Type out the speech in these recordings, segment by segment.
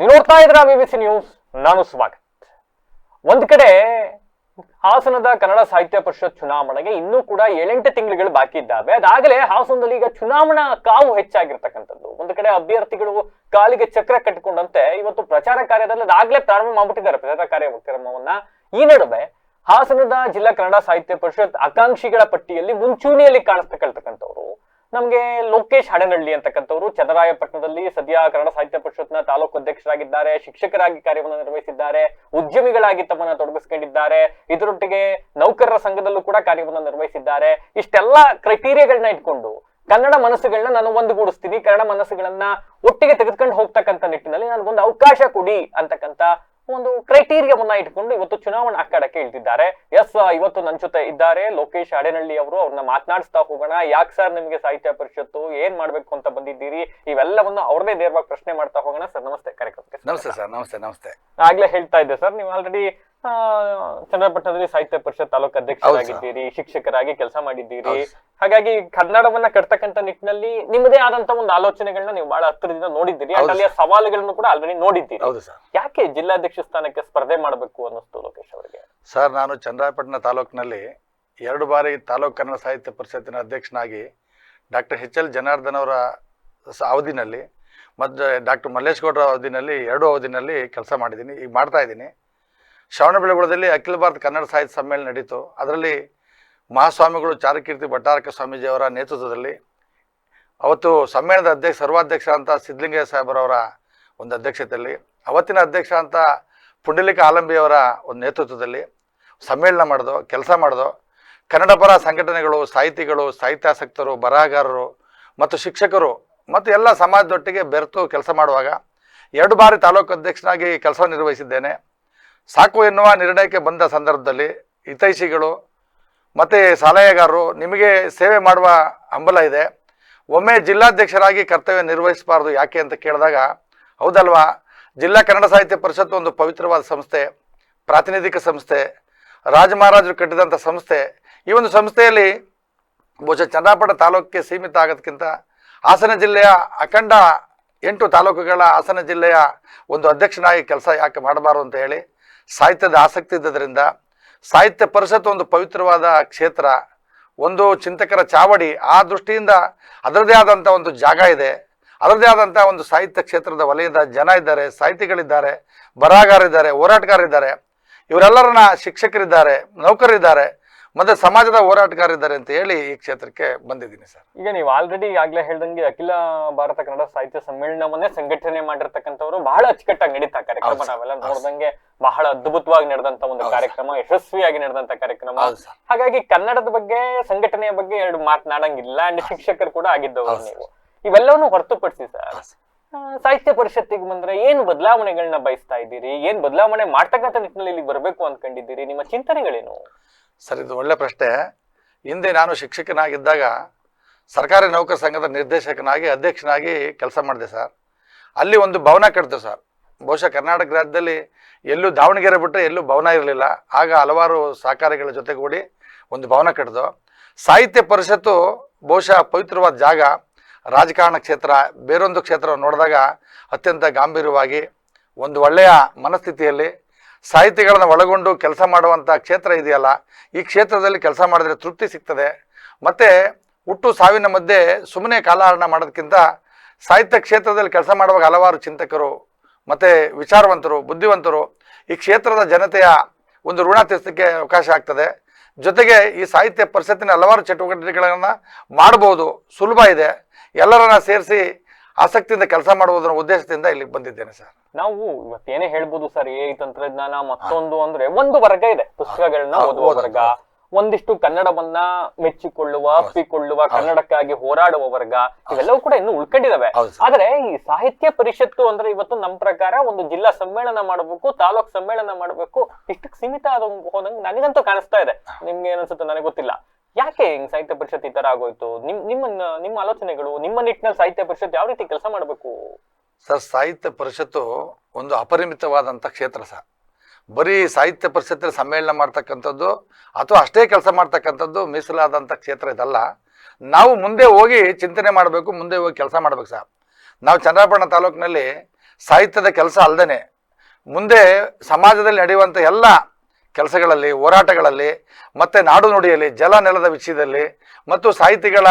ನೀವು ನೋಡ್ತಾ ಇದ್ರ BBC ನ್ಯೂಸ್. ನಾನು ಸ್ವಾಗತ್. ಒಂದ್ ಕಡೆ ಹಾಸನದ ಕನ್ನಡ ಸಾಹಿತ್ಯ ಪರಿಷತ್ ಚುನಾವಣೆಗೆ ಇನ್ನೂ ಕೂಡ 7-8 ತಿಂಗಳುಗಳು ಬಾಕಿ ಇದ್ದಾವೆ. ಅದಾಗಲೇ ಹಾಸನದಲ್ಲಿ ಈಗ ಚುನಾವಣಾ ಕಾವು ಹೆಚ್ಚಾಗಿರ್ತಕ್ಕಂಥದ್ದು. ಒಂದು ಕಡೆ ಅಭ್ಯರ್ಥಿಗಳು ಕಾಲಿಗೆ ಚಕ್ರ ಕಟ್ಟಿಕೊಂಡಂತೆ ಇವತ್ತು ಪ್ರಚಾರ ಕಾರ್ಯದಲ್ಲಿ ಅದಾಗಲೇ ಪ್ರಾರಂಭ ಮಾಡ್ಬಿಟ್ಟಿದ್ದಾರೆ ಪ್ರಚಾರ ಕಾರ್ಯಕ್ರಮವನ್ನ. ಈ ನಡುವೆ ಹಾಸನದ ಜಿಲ್ಲಾ ಕನ್ನಡ ಸಾಹಿತ್ಯ ಪರಿಷತ್ ಆಕಾಂಕ್ಷಿಗಳ ಪಟ್ಟಿಯಲ್ಲಿ ಮುಂಚೂಣಿಯಲ್ಲಿ ಕಾಣಿಸ್ತಕ್ಕಂಥವ್ರು ನಮ್ಗೆ ಲೋಕೇಶ್ ಹಡನಹಳ್ಳಿ ಅಂತಕ್ಕಂಥವ್ರು ಚನ್ನರಾಯಪಟ್ಟಣದಲ್ಲಿ ಸದ್ಯ ಕನ್ನಡ ಸಾಹಿತ್ಯ ಪರಿಷತ್ನ ತಾಲೂಕು ಅಧ್ಯಕ್ಷರಾಗಿದ್ದಾರೆ, ಶಿಕ್ಷಕರಾಗಿ ಕಾರ್ಯವನ್ನು ನಿರ್ವಹಿಸಿದ್ದಾರೆ, ಉದ್ಯಮಿಗಳಾಗಿ ತಮ್ಮನ್ನ ತೊಡಗಿಸ್ಕೊಂಡಿದ್ದಾರೆ, ಇದರೊಟ್ಟಿಗೆ ನೌಕರರ ಸಂಘದಲ್ಲೂ ಕೂಡ ಕಾರ್ಯವನ್ನು ನಿರ್ವಹಿಸಿದ್ದಾರೆ. ಇಷ್ಟೆಲ್ಲ ಕ್ರೈಟೀರಿಯಾಗಳನ್ನ ಇಟ್ಕೊಂಡು ಕನ್ನಡ ಮನಸ್ಸುಗಳನ್ನ ನಾನು ಒಂದುಗೂಡಿಸ್ತೀನಿ, ಕನ್ನಡ ಮನಸ್ಸುಗಳನ್ನ ಒಟ್ಟಿಗೆ ತೆಗೆದುಕೊಂಡು ಹೋಗ್ತಕ್ಕಂಥ ನಿಟ್ಟಿನಲ್ಲಿ ನನಗೊಂದು ಅವಕಾಶ ಕೊಡಿ ಅಂತಕ್ಕಂಥ ಒಂದು ಕ್ರೈಟೀರಿಯಾವನ್ನ ಇಟ್ಕೊಂಡು ಇವತ್ತು ಚುನಾವಣಾ ಅಖಾಡಕ್ಕೆ ಇಳಿದಿದ್ದಾರೆ. ಇವತ್ತು ನನ್ನ ಜೊತೆ ಇದ್ದಾರೆ ಲೋಕೇಶ್ ಹಡನಹಳ್ಳಿ ಅವರು. ಅವ್ರನ್ನ ಮಾತನಾಡಿಸ್ತಾ ಹೋಗೋಣ. ಯಾಕೆ ಸರ್ ನಿಮ್ಗೆ ಸಾಹಿತ್ಯ ಪರಿಷತ್ತು, ಏನ್ ಮಾಡ್ಬೇಕು ಅಂತ ಬಂದಿದ್ದೀರಿ, ಇವೆಲ್ಲವನ್ನು ಅವ್ರದೇ ನೇರವಾಗಿ ಪ್ರಶ್ನೆ ಮಾಡ್ತಾ ಹೋಗೋಣ. ಸರ್ ನಮಸ್ತೆ ಕಾರ್ಯಕ್ರಮಕ್ಕೆ. ನಮಸ್ತೆ ಸರ್. ನಮಸ್ತೆ. ಆಗ್ಲೇ ಹೇಳ್ತಾ ಇದ್ದೆ ಸರ್, ನೀವು ಆಲ್ರೆಡಿ ಚನ್ನರಾಯಪಟ್ಟಣದಲ್ಲಿ ಸಾಹಿತ್ಯ ಪರಿಷತ್ ತಾಲೂಕು ಅಧ್ಯಕ್ಷರಾಗಿದ್ದೀರಿ, ಶಿಕ್ಷಕರಾಗಿ ಕೆಲಸ ಮಾಡಿದ್ದೀರಿ. ಹಾಗಾಗಿ ಕನ್ನಡವನ್ನ ಕಟ್ತಕ್ಕಂಥ ನಿಟ್ಟಿನಲ್ಲಿ ನಿಮ್ಮದೇ ಆದಂತ ಒಂದು ಆಲೋಚನೆಗಳನ್ನ ನೀವು ಬಹಳ ಹತ್ತಿರದಿಂದ ನೋಡಿದ್ದೀರಿ, ಅಲ್ಲಿಯ ಸವಾಲುಗಳನ್ನು ಕೂಡ ಆಲ್ರೆಡಿ ನೋಡಿದ್ದೀರಿ. ಯಾಕೆ ಜಿಲ್ಲಾಧ್ಯಕ್ಷ ಸ್ಥಾನಕ್ಕೆ ಸ್ಪರ್ಧೆ ಮಾಡಬೇಕು ಅನ್ನಿಸ್ತು ಲೋಕೇಶ್ ಅವರಿಗೆ? ಸರ್, ನಾನು ಚನ್ನರಾಯಪಟ್ಟಣ ತಾಲೂಕಿನಲ್ಲಿ 2 ಬಾರಿ ತಾಲೂಕು ಕನ್ನಡ ಸಾಹಿತ್ಯ ಪರಿಷತ್ತಿನ ಅಧ್ಯಕ್ಷನಾಗಿ ಡಾಕ್ಟರ್ HL ಜನಾರ್ದನ್ ಅವರ ಅವಧಿನಲ್ಲಿ ಮತ್ತು ಡಾಕ್ಟರ್ ಮಲ್ಲೇಶ್ ಗೌಡರ ಅವಧಿನಲ್ಲಿ 2 ಅವಧಿನಲ್ಲಿ ಕೆಲಸ ಮಾಡಿದ್ದೀನಿ. ಈಗ ಮಾಡ್ತಾ ಇದ್ದೀನಿ. ಶ್ರವಣಬೆಳಗೊಳದಲ್ಲಿ ಅಖಿಲ ಭಾರತ ಕನ್ನಡ ಸಾಹಿತ್ಯ ಸಮ್ಮೇಳನ ನಡೀತು. ಅದರಲ್ಲಿ ಮಹಾಸ್ವಾಮಿಗಳು ಚಾರುಕೀರ್ತಿ ಭಟ್ಟಾರಕ ಸ್ವಾಮೀಜಿಯವರ ನೇತೃತ್ವದಲ್ಲಿ ಅವತ್ತು ಸಮ್ಮೇಳನದ ಸರ್ವಾಧ್ಯಕ್ಷ ಅಂತ ಸಿದ್ಧಲಿಂಗಯ್ಯ ಸಾಹೇಬರವರ ಒಂದು ಅಧ್ಯಕ್ಷತೆಯಲ್ಲಿ, ಅವತ್ತಿನ ಅಧ್ಯಕ್ಷ ಅಂತ ಪುಂಡಲಿಕ ಆಲಂಬಿಯವರ ಒಂದು ನೇತೃತ್ವದಲ್ಲಿ ಸಮ್ಮೇಳನ ಮಾಡಿದೋ, ಕೆಲಸ ಮಾಡಿದೋ. ಕನ್ನಡ ಪರ ಸಂಘಟನೆಗಳು, ಸಾಹಿತಿಗಳು, ಸಾಹಿತ್ಯಾಸಕ್ತರು, ಬರಹಗಾರರು ಮತ್ತು ಶಿಕ್ಷಕರು ಮತ್ತು ಎಲ್ಲ ಸಮಾಜದೊಟ್ಟಿಗೆ ಬೆರೆತು ಕೆಲಸ ಮಾಡುವಾಗ 2 ಬಾರಿ ತಾಲೂಕು ಅಧ್ಯಕ್ಷನಾಗಿ ಕೆಲಸ ನಿರ್ವಹಿಸಿದ್ದೇನೆ. ಸಾಕು ಎನ್ನುವ ನಿರ್ಣಯಕ್ಕೆ ಬಂದ ಸಂದರ್ಭದಲ್ಲಿ ಹಿತೈಷಿಗಳು ಮತ್ತು ಸಲಹೆಗಾರರು, ನಿಮಗೆ ಸೇವೆ ಮಾಡುವ ಹಂಬಲ ಇದೆ, ಒಮ್ಮೆ ಜಿಲ್ಲಾಧ್ಯಕ್ಷರಾಗಿ ಕರ್ತವ್ಯ ನಿರ್ವಹಿಸಬಾರ್ದು ಯಾಕೆ ಅಂತ ಕೇಳಿದಾಗ, ಹೌದಲ್ವಾ, ಜಿಲ್ಲಾ ಕನ್ನಡ ಸಾಹಿತ್ಯ ಪರಿಷತ್ತು ಒಂದು ಪವಿತ್ರವಾದ ಸಂಸ್ಥೆ, ಪ್ರಾತಿನಿಧಿಕ ಸಂಸ್ಥೆ, ರಾಜಮಹಾರಾಜರು ಕಟ್ಟಿದಂಥ ಸಂಸ್ಥೆ. ಈ ಒಂದು ಸಂಸ್ಥೆಯಲ್ಲಿ ಬಹುಶಃ ಚನ್ನರಾಯಪಟ್ಟಣ ತಾಲೂಕಿಗೆ ಸೀಮಿತ ಆಗೋದಕ್ಕಿಂತ ಹಾಸನ ಜಿಲ್ಲೆಯ ಅಖಂಡ 8 ತಾಲೂಕುಗಳ ಹಾಸನ ಜಿಲ್ಲೆಯ ಒಂದು ಅಧ್ಯಕ್ಷನಾಗಿ ಕೆಲಸ ಯಾಕೆ ಮಾಡಬಾರ್ದು ಅಂತ ಹೇಳಿ ಸಾಹಿತ್ಯದ ಆಸಕ್ತಿ ಇದ್ದದರಿಂದ, ಸಾಹಿತ್ಯ ಪರಿಷತ್ತು ಒಂದು ಪವಿತ್ರವಾದ ಕ್ಷೇತ್ರ, ಒಂದು ಚಿಂತಕರ ಚಾವಡಿ, ಆ ದೃಷ್ಟಿಯಿಂದ ಅದರದೇ ಆದಂಥ ಒಂದು ಜಾಗ ಇದೆ, ಅದರದೇ ಆದಂಥ ಒಂದು ಸಾಹಿತ್ಯ ಕ್ಷೇತ್ರದ ವಲಯದ ಜನ ಇದ್ದಾರೆ, ಸಾಹಿತಿಗಳಿದ್ದಾರೆ, ಬರಹಗಾರರಿದ್ದಾರೆ, ಹೋರಾಟಗಾರರಿದ್ದಾರೆ, ಇವರೆಲ್ಲರನ್ನ ಶಿಕ್ಷಕರಿದ್ದಾರೆ, ನೌಕರರಿದ್ದಾರೆ ಮತ್ತು ಸಮಾಜದ ಹೋರಾಟಗಾರರಿದ್ದಾರೆ ಅಂತ ಹೇಳಿ ಈ ಕ್ಷೇತ್ರಕ್ಕೆ ಬಂದಿದ್ದೀನಿ ಸರ್. ಈಗ ನೀವು ಆಲ್ರೆಡಿ ಆಗ್ಲೇ ಹೇಳ್ದಂಗೆ ಅಖಿಲ ಭಾರತ ಕನ್ನಡ ಸಾಹಿತ್ಯ ಸಮ್ಮೇಳನವನ್ನೇ ಸಂಘಟನೆ ಮಾಡಿರ್ತಕ್ಕಂಥವ್ರು, ಬಹಳ ಅಚ್ಚುಕಟ್ಟಾಗಿ ನಡೀತಾ ಕಾರ್ಯಕ್ರಮ. ನಾವೆಲ್ಲ ನೋಡ್ದಂಗೆ ಬಹಳ ಅದ್ಭುತವಾಗಿ ನಡೆದಂತ ಒಂದು ಕಾರ್ಯಕ್ರಮ, ಯಶಸ್ವಿಯಾಗಿ ನಡೆದಂತ ಕಾರ್ಯಕ್ರಮ. ಹಾಗಾಗಿ ಕನ್ನಡದ ಬಗ್ಗೆ, ಸಂಘಟನೆಯ ಬಗ್ಗೆ 2 ಮಾತನಾಡಂಗಿಲ್ಲ. ಅಂಡ್ ಶಿಕ್ಷಕರು ಕೂಡ ಆಗಿದ್ದವರು ನೀವು. ಇವೆಲ್ಲವನ್ನು ಹೊರತುಪಡಿಸಿ ಸರ್, ಸಾಹಿತ್ಯ ಪರಿಷತ್ತಿಗೆ ಬಂದ್ರೆ ಏನು ಬದಲಾವಣೆಗಳನ್ನ ಬಯಸ್ತಾ ಇದ್ದೀರಿ, ಏನ್ ಬದಲಾವಣೆ ಮಾಡ್ತಕ್ಕಂಥ ನಿಟ್ಟಿನಲ್ಲಿ ಇಲ್ಲಿ ಬರಬೇಕು ಅನ್ಕೊಂಡಿದ್ದೀರಿ, ನಿಮ್ಮ ಚಿಂತನೆಗಳೇನು? ಸರ್, ಇದು ಒಳ್ಳೆ ಪ್ರಶ್ನೆ. ಹಿಂದೆ ನಾನು ಶಿಕ್ಷಕನಾಗಿದ್ದಾಗ ಸರ್ಕಾರಿ ನೌಕರ ಸಂಘದ ನಿರ್ದೇಶಕನಾಗಿ, ಅಧ್ಯಕ್ಷನಾಗಿ ಕೆಲಸ ಮಾಡಿದೆ ಸರ್. ಅಲ್ಲಿ ಒಂದು ಭವನ ಕಟ್ಟಿದೆ ಸರ್. ಬಹುಶಃ ಕರ್ನಾಟಕ ರಾಜ್ಯದಲ್ಲಿ ಎಲ್ಲೂ ದಾವಣಗೆರೆ ಬಿಟ್ಟರೆ ಎಲ್ಲೂ ಭವನ ಇರಲಿಲ್ಲ. ಆಗ ಹಲವಾರು ಸಹಕಾರಿಗಳ ಜೊತೆಗೂಡಿ ಒಂದು ಭವನ ಕಟ್ಟಿದು. ಸಾಹಿತ್ಯ ಪರಿಷತ್ತು ಬಹುಶಃ ಪವಿತ್ರವಾದ ಜಾಗ, ರಾಜಕಾರಣ ಕ್ಷೇತ್ರ, ಬೇರೊಂದು ಕ್ಷೇತ್ರವನ್ನು ನೋಡಿದಾಗ ಅತ್ಯಂತ ಗಾಂಭೀರ್ಯವಾಗಿ ಒಂದು ಒಳ್ಳೆಯ ಮನಸ್ಥಿತಿಯಲ್ಲಿ ಸಾಹಿತಿಗಳನ್ನು ಒಳಗೊಂಡು ಕೆಲಸ ಮಾಡುವಂಥ ಕ್ಷೇತ್ರ ಇದೆಯಲ್ಲ, ಈ ಕ್ಷೇತ್ರದಲ್ಲಿ ಕೆಲಸ ಮಾಡಿದ್ರೆ ತೃಪ್ತಿ ಸಿಗ್ತದೆ. ಮತ್ತು ಹುಟ್ಟು ಸಾವಿನ ಮಧ್ಯೆ ಸುಮ್ಮನೆ ಕಾಲಹರಣ ಮಾಡೋದಕ್ಕಿಂತ ಸಾಹಿತ್ಯ ಕ್ಷೇತ್ರದಲ್ಲಿ ಕೆಲಸ ಮಾಡುವಾಗ ಹಲವಾರು ಚಿಂತಕರು ಮತ್ತು ವಿಚಾರವಂತರು, ಬುದ್ಧಿವಂತರು ಈ ಕ್ಷೇತ್ರದ ಜನತೆಯ ಒಂದು ಋಣ ತೀರಿಸಲಿಕ್ಕೆ ಅವಕಾಶ ಆಗ್ತದೆ. ಜೊತೆಗೆ ಈ ಸಾಹಿತ್ಯ ಪರಿಷತ್ತಿನ ಹಲವಾರು ಚಟುವಟಿಕೆಗಳನ್ನು ಮಾಡ್ಬೋದು, ಸುಲಭ ಇದೆ. ಎಲ್ಲರನ್ನ ಸೇರಿಸಿ ಆಸಕ್ತಿಯಿಂದ ಕೆಲಸ ಮಾಡುವುದರ ಉದ್ದೇಶದಿಂದ ಇಲ್ಲಿಗೆ ಬಂದಿದ್ದೇನೆ ಸರ್. ನಾವು ಇವತ್ತೇನೇ ಹೇಳ್ಬೋದು ಸರ್, ತಂತ್ರಜ್ಞಾನ ಮತ್ತೊಂದು ಅಂದ್ರೆ ಒಂದು ವರ್ಗ ಇದೆ, ಪುಸ್ತಕಗಳನ್ನ ಓದುವ ವರ್ಗ, ಒಂದಿಷ್ಟು ಕನ್ನಡವನ್ನ ಮೆಚ್ಚಿಕೊಳ್ಳುವ, ಅಪ್ಪಿಕೊಳ್ಳುವ, ಕನ್ನಡಕ್ಕಾಗಿ ಹೋರಾಡುವ ವರ್ಗ, ಇವೆಲ್ಲವೂ ಕೂಡ ಇನ್ನು ಉಳ್ಕೊಂಡಿದಾವೆ. ಆದ್ರೆ ಈ ಸಾಹಿತ್ಯ ಪರಿಷತ್ತು ಅಂದ್ರೆ ಇವತ್ತು ನಮ್ಮ ಪ್ರಕಾರ ಒಂದು ಜಿಲ್ಲಾ ಸಮ್ಮೇಳನ ಮಾಡಬೇಕು, ತಾಲೂಕ್ ಸಮ್ಮೇಳನ ಮಾಡಬೇಕು, ಇಷ್ಟಕ್ಕೆ ಸೀಮಿತ ಹೋದಂಗೆ ನನಗಂತೂ ಕಾಣಿಸ್ತಾ ಇದೆ. ನಿಮ್ಗೆ ಏನನ್ಸುತ್ತೆ ನನಗೆ ಗೊತ್ತಿಲ್ಲ. ಯಾಕೆ ಹಿಂಗ್ ಸಾಹಿತ್ಯ ಪರಿಷತ್ ಈ ತರ ಆಗೋಯ್ತು? ನಿಮ್ಮ ಆಲೋಚನೆಗಳು, ನಿಮ್ಮ ನಿಟ್ಟಿನಲ್ಲಿ ಸಾಹಿತ್ಯ ಪರಿಷತ್ ಯಾವ ರೀತಿ ಕೆಲಸ ಮಾಡಬೇಕು? ಸರ್, ಸಾಹಿತ್ಯ ಪರಿಷತ್ತು ಒಂದು ಅಪರಿಮಿತವಾದಂಥ ಕ್ಷೇತ್ರ ಸರ್. ಬರೀ ಸಾಹಿತ್ಯ ಪರಿಷತ್ತಿನ ಸಮ್ಮೇಳನ ಮಾಡ್ತಕ್ಕಂಥದ್ದು ಅಥವಾ ಅಷ್ಟೇ ಕೆಲಸ ಮಾಡ್ತಕ್ಕಂಥದ್ದು ಮೀಸಲಾದಂಥ ಕ್ಷೇತ್ರ ಇದಲ್ಲ. ನಾವು ಮುಂದೆ ಹೋಗಿ ಚಿಂತನೆ ಮಾಡಬೇಕು, ಮುಂದೆ ಹೋಗಿ ಕೆಲಸ ಮಾಡ್ಬೇಕು ಸರ್. ನಾವು ಚನ್ನರಾಯಪಟ್ಟಣ ತಾಲೂಕಿನಲ್ಲಿ ಸಾಹಿತ್ಯದ ಕೆಲಸ ಅಲ್ಲದೆ ಮುಂದೆ ಸಮಾಜದಲ್ಲಿ ನಡೆಯುವಂಥ ಎಲ್ಲ ಕೆಲಸಗಳಲ್ಲಿ, ಹೋರಾಟಗಳಲ್ಲಿ, ಮತ್ತು ನಾಡು ನುಡಿಯಲ್ಲಿ, ಜಲ ನೆಲದ ವಿಷಯದಲ್ಲಿ ಮತ್ತು ಸಾಹಿತಿಗಳ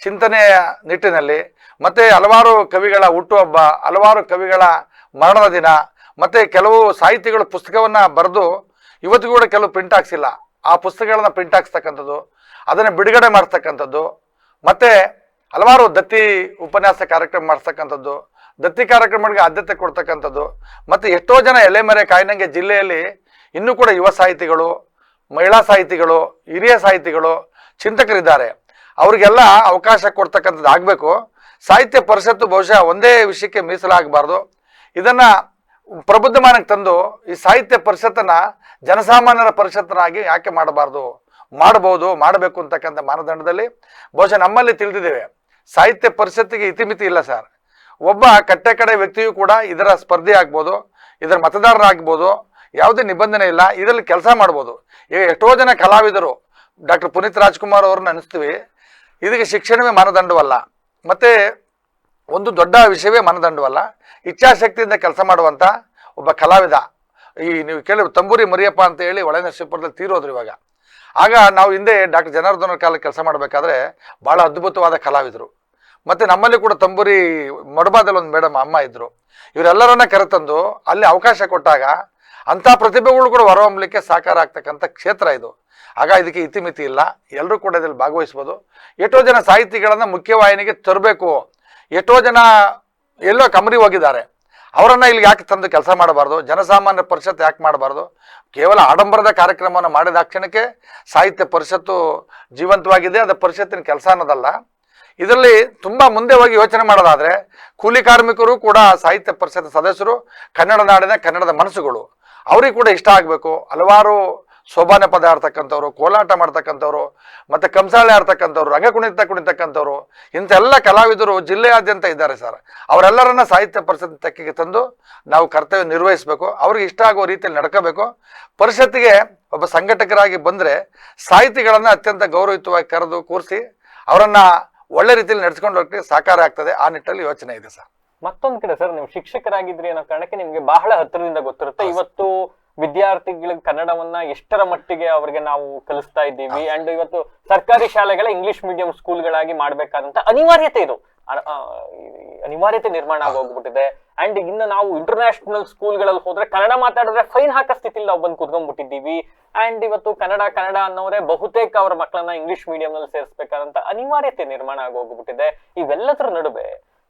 ಚಿಂತನೆಯ ನಿಟ್ಟಿನಲ್ಲಿ, ಮತ್ತು ಹಲವಾರು ಕವಿಗಳ ಹುಟ್ಟುಹಬ್ಬ, ಹಲವಾರು ಕವಿಗಳ ಮರಣದ ದಿನ, ಮತ್ತು ಕೆಲವು ಸಾಹಿತಿಗಳು ಪುಸ್ತಕವನ್ನು ಬರೆದು ಇವತ್ತಿಗೂ ಕೂಡ ಕೆಲವು ಪ್ರಿಂಟ್ ಹಾಕ್ಸಿಲ್ಲ, ಆ ಪುಸ್ತಕಗಳನ್ನ ಪ್ರಿಂಟ್ ಹಾಕ್ಸ್ತಕ್ಕಂಥದ್ದು, ಅದನ್ನು ಬಿಡುಗಡೆ ಮಾಡ್ತಕ್ಕಂಥದ್ದು, ಮತ್ತು ಹಲವಾರು ದತ್ತಿ ಉಪನ್ಯಾಸ ಕಾರ್ಯಕ್ರಮ ಮಾಡಿಸ್ತಕ್ಕಂಥದ್ದು, ದತ್ತಿ ಕಾರ್ಯಕ್ರಮಗಳಿಗೆ ಆದ್ಯತೆ ಕೊಡ್ತಕ್ಕಂಥದ್ದು, ಮತ್ತು ಎಷ್ಟೋ ಜನ ಎಲೆಮರೆ ಕಾಯ್ನಂಗೆ ಜಿಲ್ಲೆಯಲ್ಲಿ ಇನ್ನೂ ಕೂಡ ಯುವ ಸಾಹಿತಿಗಳು, ಮಹಿಳಾ ಸಾಹಿತಿಗಳು, ಹಿರಿಯ ಸಾಹಿತಿಗಳು, ಚಿಂತಕರಿದ್ದಾರೆ. ಅವ್ರಿಗೆಲ್ಲ ಅವಕಾಶ ಕೊಡ್ತಕ್ಕಂಥದ್ದು ಆಗಬೇಕು. ಸಾಹಿತ್ಯ ಪರಿಷತ್ತು ಬಹುಶಃ ಒಂದೇ ವಿಷಯಕ್ಕೆ ಮೀಸಲಾಗಬಾರ್ದು. ಇದನ್ನು ಪ್ರಬುದ್ಧಮಾನಕ್ಕೆ ತಂದು ಈ ಸಾಹಿತ್ಯ ಪರಿಷತ್ತನ್ನು ಜನಸಾಮಾನ್ಯರ ಪರಿಷತ್ತನ್ನಾಗಿ ಯಾಕೆ ಮಾಡಬಾರ್ದು, ಮಾಡಬಹುದು, ಮಾಡಬೇಕು ಅಂತಕ್ಕಂಥ ಮಾನದಂಡದಲ್ಲಿ ಬಹುಶಃ ನಮ್ಮಲ್ಲಿ ತಿಳಿದಿದ್ದೇವೆ. ಸಾಹಿತ್ಯ ಪರಿಷತ್ತಿಗೆ ಇತಿಮಿತಿ ಇಲ್ಲ ಸರ್. ಒಬ್ಬ ಕಟ್ಟೆ ಕಡೆ ವ್ಯಕ್ತಿಯೂ ಕೂಡ ಇದರ ಸ್ಪರ್ಧೆ ಆಗ್ಬೋದು, ಇದರ ಮತದಾರರಾಗ್ಬೋದು, ಯಾವುದೇ ನಿಬಂಧನೆ ಇಲ್ಲ, ಇದರಲ್ಲಿ ಕೆಲಸ ಮಾಡ್ಬೋದು. ಈಗ ಎಷ್ಟೋ ಜನ ಕಲಾವಿದರು ಡಾಕ್ಟರ್ ಪುನೀತ್ ರಾಜ್ಕುಮಾರ್ ಅವ್ರನ್ನ ಅನಿಸ್ತೀವಿ, ಇದಕ್ಕೆ ಶಿಕ್ಷಣವೇ ಮಾನದಂಡವಲ್ಲ, ಮತ್ತು ಒಂದು ದೊಡ್ಡ ವಿಷಯವೇ ಮಾನದಂಡವಲ್ಲ. ಇಚ್ಛಾಶಕ್ತಿಯಿಂದ ಕೆಲಸ ಮಾಡುವಂಥ ಒಬ್ಬ ಕಲಾವಿದ, ಈ ನೀವು ಕೇಳಿ ತಂಬೂರಿ ಮರಿಯಪ್ಪ ಅಂತ ಹೇಳಿ ಹೊಳೆನರಸೀಪುರದಲ್ಲಿ ತೀರೋದ್ರು ಇವಾಗ. ಆಗ ನಾವು ಹಿಂದೆ ಡಾಕ್ಟರ್ ಜನಾರ್ದನ್ ಅವ್ರ ಕಾಲಕ್ಕೆ ಕೆಲಸ ಮಾಡಬೇಕಾದ್ರೆ ಭಾಳ ಅದ್ಭುತವಾದ ಕಲಾವಿದರು. ಮತ್ತು ನಮ್ಮಲ್ಲಿ ಕೂಡ ತಂಬೂರಿ ಮಡಬಾದಲ್ಲಿ ಒಂದು ಮೇಡಮ್ ಅಮ್ಮ ಇದ್ದರು. ಇವರೆಲ್ಲರನ್ನ ಕರೆತಂದು ಅಲ್ಲಿ ಅವಕಾಶ ಕೊಟ್ಟಾಗ ಅಂಥ ಪ್ರತಿಭೆಗಳು ಕೂಡ ಹೊರಹೊಮ್ಮಲಿಕ್ಕೆ ಸಾಕಾರ ಆಗ್ತಕ್ಕಂಥ ಕ್ಷೇತ್ರ ಇದು. ಆಗ ಇದಕ್ಕೆ ಇತಿಮಿತಿ ಇಲ್ಲ, ಎಲ್ಲರೂ ಕೂಡ ಇದರಲ್ಲಿ ಭಾಗವಹಿಸ್ಬೋದು. ಎಷ್ಟೋ ಜನ ಸಾಹಿತಿಗಳನ್ನು ಮುಖ್ಯವಾಹಿನಿಗೆ ತರಬೇಕು, ಎಷ್ಟೋ ಜನ ಎಲ್ಲೋ ಕಮರಿ ಹೋಗಿದ್ದಾರೆ, ಅವರನ್ನು ಇಲ್ಲಿ ಯಾಕೆ ತಂದು ಕೆಲಸ ಮಾಡಬಾರ್ದು, ಜನಸಾಮಾನ್ಯ ಪರಿಷತ್ ಯಾಕೆ ಮಾಡಬಾರ್ದು? ಕೇವಲ ಆಡಂಬರದ ಕಾರ್ಯಕ್ರಮವನ್ನು ಮಾಡಿದ ಕ್ಷಣಕ್ಕೆ ಸಾಹಿತ್ಯ ಪರಿಷತ್ತು ಜೀವಂತವಾಗಿದೆ, ಅದು ಪರಿಷತ್ತಿನ ಕೆಲಸ ಅನ್ನೋದಲ್ಲ. ಇದರಲ್ಲಿ ತುಂಬ ಮುಂದೆ ಹೋಗಿ ಯೋಚನೆ ಮಾಡೋದಾದರೆ ಕೂಲಿ ಕಾರ್ಮಿಕರು ಕೂಡ ಸಾಹಿತ್ಯ ಪರಿಷತ್ ಸದಸ್ಯರು, ಕನ್ನಡ ನಾಡಿನ ಕನ್ನಡದ ಮನಸ್ಸುಗಳು, ಅವ್ರಿಗೆ ಕೂಡ ಇಷ್ಟ ಆಗಬೇಕು. ಹಲವಾರು ಸೋಬಾನೆ ಪದ ಆಡ್ತಕ್ಕಂಥವ್ರು, ಕೋಲಾಟ ಮಾಡ್ತಕ್ಕಂಥವ್ರು, ಮತ್ತು ಕಂಸಾಳೆ ಆಡ್ತಕ್ಕಂಥವ್ರು, ರಂಗ ಕುಣಿತಕ್ಕಂಥವ್ರು, ಇಂಥೆಲ್ಲ ಕಲಾವಿದರು ಜಿಲ್ಲೆಯಾದ್ಯಂತ ಇದ್ದಾರೆ ಸರ್. ಅವರೆಲ್ಲರನ್ನ ಸಾಹಿತ್ಯ ಪರಿಷತ್ ತೆಕ್ಕೆಗೆ ತಂದು ನಾವು ಕರ್ತವ್ಯ ನಿರ್ವಹಿಸಬೇಕು, ಅವ್ರಿಗೆ ಇಷ್ಟ ಆಗೋ ರೀತಿಯಲ್ಲಿ ನಡ್ಕೋಬೇಕು. ಪರಿಷತ್ತಿಗೆ ಒಬ್ಬ ಸಂಘಟಕರಾಗಿ ಬಂದರೆ ಸಾಹಿತಿಗಳನ್ನು ಅತ್ಯಂತ ಗೌರವಯುತವಾಗಿ ಕರೆದು ಕೂರಿಸಿ ಅವರನ್ನು ಒಳ್ಳೆ ರೀತಿಯಲ್ಲಿ ನಡೆಸ್ಕೊಂಡು ಹೋಗ್ಲಿಕ್ಕೆ ಸಾಕಾರ ಆಗ್ತದೆ. ಆ ನಿಟ್ಟಲ್ಲಿ ಯೋಚನೆ ಇದೆ ಸರ್. ಮತ್ತೊಂದು ಕಡೆ ಸರ್, ನೀವು ಶಿಕ್ಷಕರಾಗಿದ್ರಿ ಅನ್ನೋ ಕಾರಣಕ್ಕೆ ನಿಮ್ಗೆ ಬಹಳ ಹತ್ತಿರದಿಂದ ಗೊತ್ತಿರುತ್ತೆ. ಇವತ್ತು ವಿದ್ಯಾರ್ಥಿಗಳಿಗೆ ಕನ್ನಡವನ್ನ ಎಷ್ಟರ ಮಟ್ಟಿಗೆ ಅವರಿಗೆ ನಾವು ಕಲಿಸ್ತಾ ಇದ್ದೀವಿ, ಅಂಡ್ ಇವತ್ತು ಸರ್ಕಾರಿ ಶಾಲೆಗಳ ಇಂಗ್ಲಿಷ್ ಮೀಡಿಯಂ ಸ್ಕೂಲ್ಗಳಾಗಿ ಮಾಡ್ಬೇಕಾದಂತ ಅನಿವಾರ್ಯತೆ ಇದು ಅನಿವಾರ್ಯತೆ ನಿರ್ಮಾಣ ಆಗೋಗ್ಬಿಟ್ಟಿದೆ. ಅಂಡ್ ಇನ್ನು ನಾವು ಇಂಟರ್ನ್ಯಾಷನಲ್ ಸ್ಕೂಲ್ಗಳಲ್ಲಿ ಹೋದ್ರೆ ಕನ್ನಡ ಮಾತಾಡಿದ್ರೆ ಫೈನ್ ಹಾಕೋ ಸ್ಥಿತಿಲಿ ನಾವು ಬಂದು ಕುತ್ಕೊಂಡ್ಬಿಟ್ಟಿದ್ದೀವಿ. ಅಂಡ್ ಇವತ್ತು ಕನ್ನಡ ಅನ್ನೋರೆ ಬಹುತೇಕ ಅವರ ಮಕ್ಕಳನ್ನ ಇಂಗ್ಲಿಷ್ ಮೀಡಿಯಂ ನಲ್ಲಿ ಸೇರಿಸಬೇಕಾದಂತ ಅನಿವಾರ್ಯತೆ ನಿರ್ಮಾಣ ಆಗೋಗ್ಬಿಟ್ಟಿದೆ. ಇವೆಲ್ಲದರ ನಡುವೆ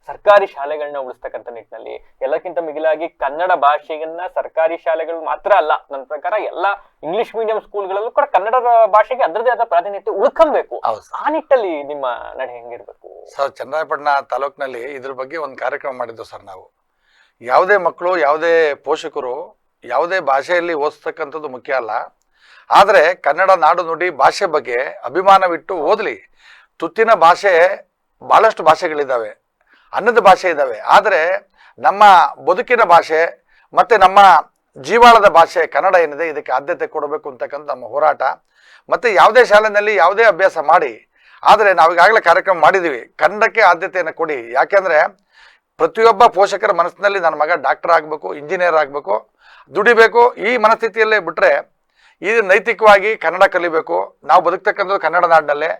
ಸರ್ಕಾರಿ ಶಾಲೆಗಳನ್ನ ಉಳಿಸ್ತಕ್ಕಂಥ ನಿಟ್ಟಿನಲ್ಲಿ ಎಲ್ಲಕ್ಕಿಂತ ಮಿಗಿಲಾಗಿ ಕನ್ನಡ ಭಾಷೆಯನ್ನ ಸರ್ಕಾರಿ ಶಾಲೆಗಳು ಮಾತ್ರ ಅಲ್ಲ, ನನ್ನ ಪ್ರಕಾರ ಎಲ್ಲ ಇಂಗ್ಲಿಷ್ ಮೀಡಿಯಂ ಸ್ಕೂಲ್ಗಳಲ್ಲೂ ಕೂಡ ಕನ್ನಡ ಭಾಷೆಗೆ ಅದರದೇ ಆದ ಪ್ರಾಧಾನ್ಯತೆ ಉಳ್ಕೊಬೇಕು. ಆ ನಿಟ್ಟಲ್ಲಿ ನಿಮ್ಮ ನಡೆ ಹೆಂಗಿರ್ಬೇಕು ಸರ್? ಚನ್ನರಾಯಪಟ್ಟಣ ತಾಲೂಕಿನಲ್ಲಿ ಇದ್ರ ಬಗ್ಗೆ ಒಂದು ಕಾರ್ಯಕ್ರಮ ಮಾಡಿದ್ದು ಸರ್. ನಾವು ಯಾವುದೇ ಮಕ್ಕಳು, ಯಾವುದೇ ಪೋಷಕರು ಯಾವುದೇ ಭಾಷೆಯಲ್ಲಿ ಓದಿಸ್ತಕ್ಕಂಥದ್ದು ಮುಖ್ಯ ಅಲ್ಲ, ಆದರೆ ಕನ್ನಡ ನಾಡು ನುಡಿ ಭಾಷೆ ಬಗ್ಗೆ ಅಭಿಮಾನವಿಟ್ಟು ಓದಲಿ. ತುತ್ತಿನ ಭಾಷೆ ಭಾಳಷ್ಟು ಭಾಷೆಗಳಿದ್ದಾವೆ, ಅನ್ನದ ಭಾಷೆ ಇದ್ದಾವೆ, ಆದರೆ ನಮ್ಮ ಬದುಕಿನ ಭಾಷೆ ಮತ್ತು ನಮ್ಮ ಜೀವಾಳದ ಭಾಷೆ ಕನ್ನಡ ಏನಿದೆ, ಇದಕ್ಕೆ ಆದ್ಯತೆ ಕೊಡಬೇಕು ಅಂತಕ್ಕಂಥ ನಮ್ಮ ಹೋರಾಟ. ಮತ್ತು ಯಾವುದೇ ಶಾಲೆಯಲ್ಲಿ ಯಾವುದೇ ಅಭ್ಯಾಸ ಮಾಡಿ, ಆದರೆ ನಾವೀಗಾಗಲೇ ಕಾರ್ಯಕ್ರಮ ಮಾಡಿದ್ದೀವಿ, ಕನ್ನಡಕ್ಕೆ ಆದ್ಯತೆಯನ್ನು ಕೊಡಿ. ಯಾಕೆಂದರೆ ಪ್ರತಿಯೊಬ್ಬ ಪೋಷಕರ ಮನಸ್ಸಿನಲ್ಲಿ ನನ್ನ ಮಗ ಡಾಕ್ಟರ್ ಆಗಬೇಕು, ಇಂಜಿನಿಯರ್ ಆಗಬೇಕು, ದುಡಿಬೇಕು, ಈ ಮನಸ್ಥಿತಿಯಲ್ಲೇ ಬಿಟ್ಟರೆ ಇದು ನೈತಿಕವಾಗಿ ಕನ್ನಡ ಕಲಿಬೇಕು. ನಾವು ಬದುಕ್ತಕ್ಕಂಥದ್ದು ಕನ್ನಡ ನಾಡಿನಲ್ಲೇ,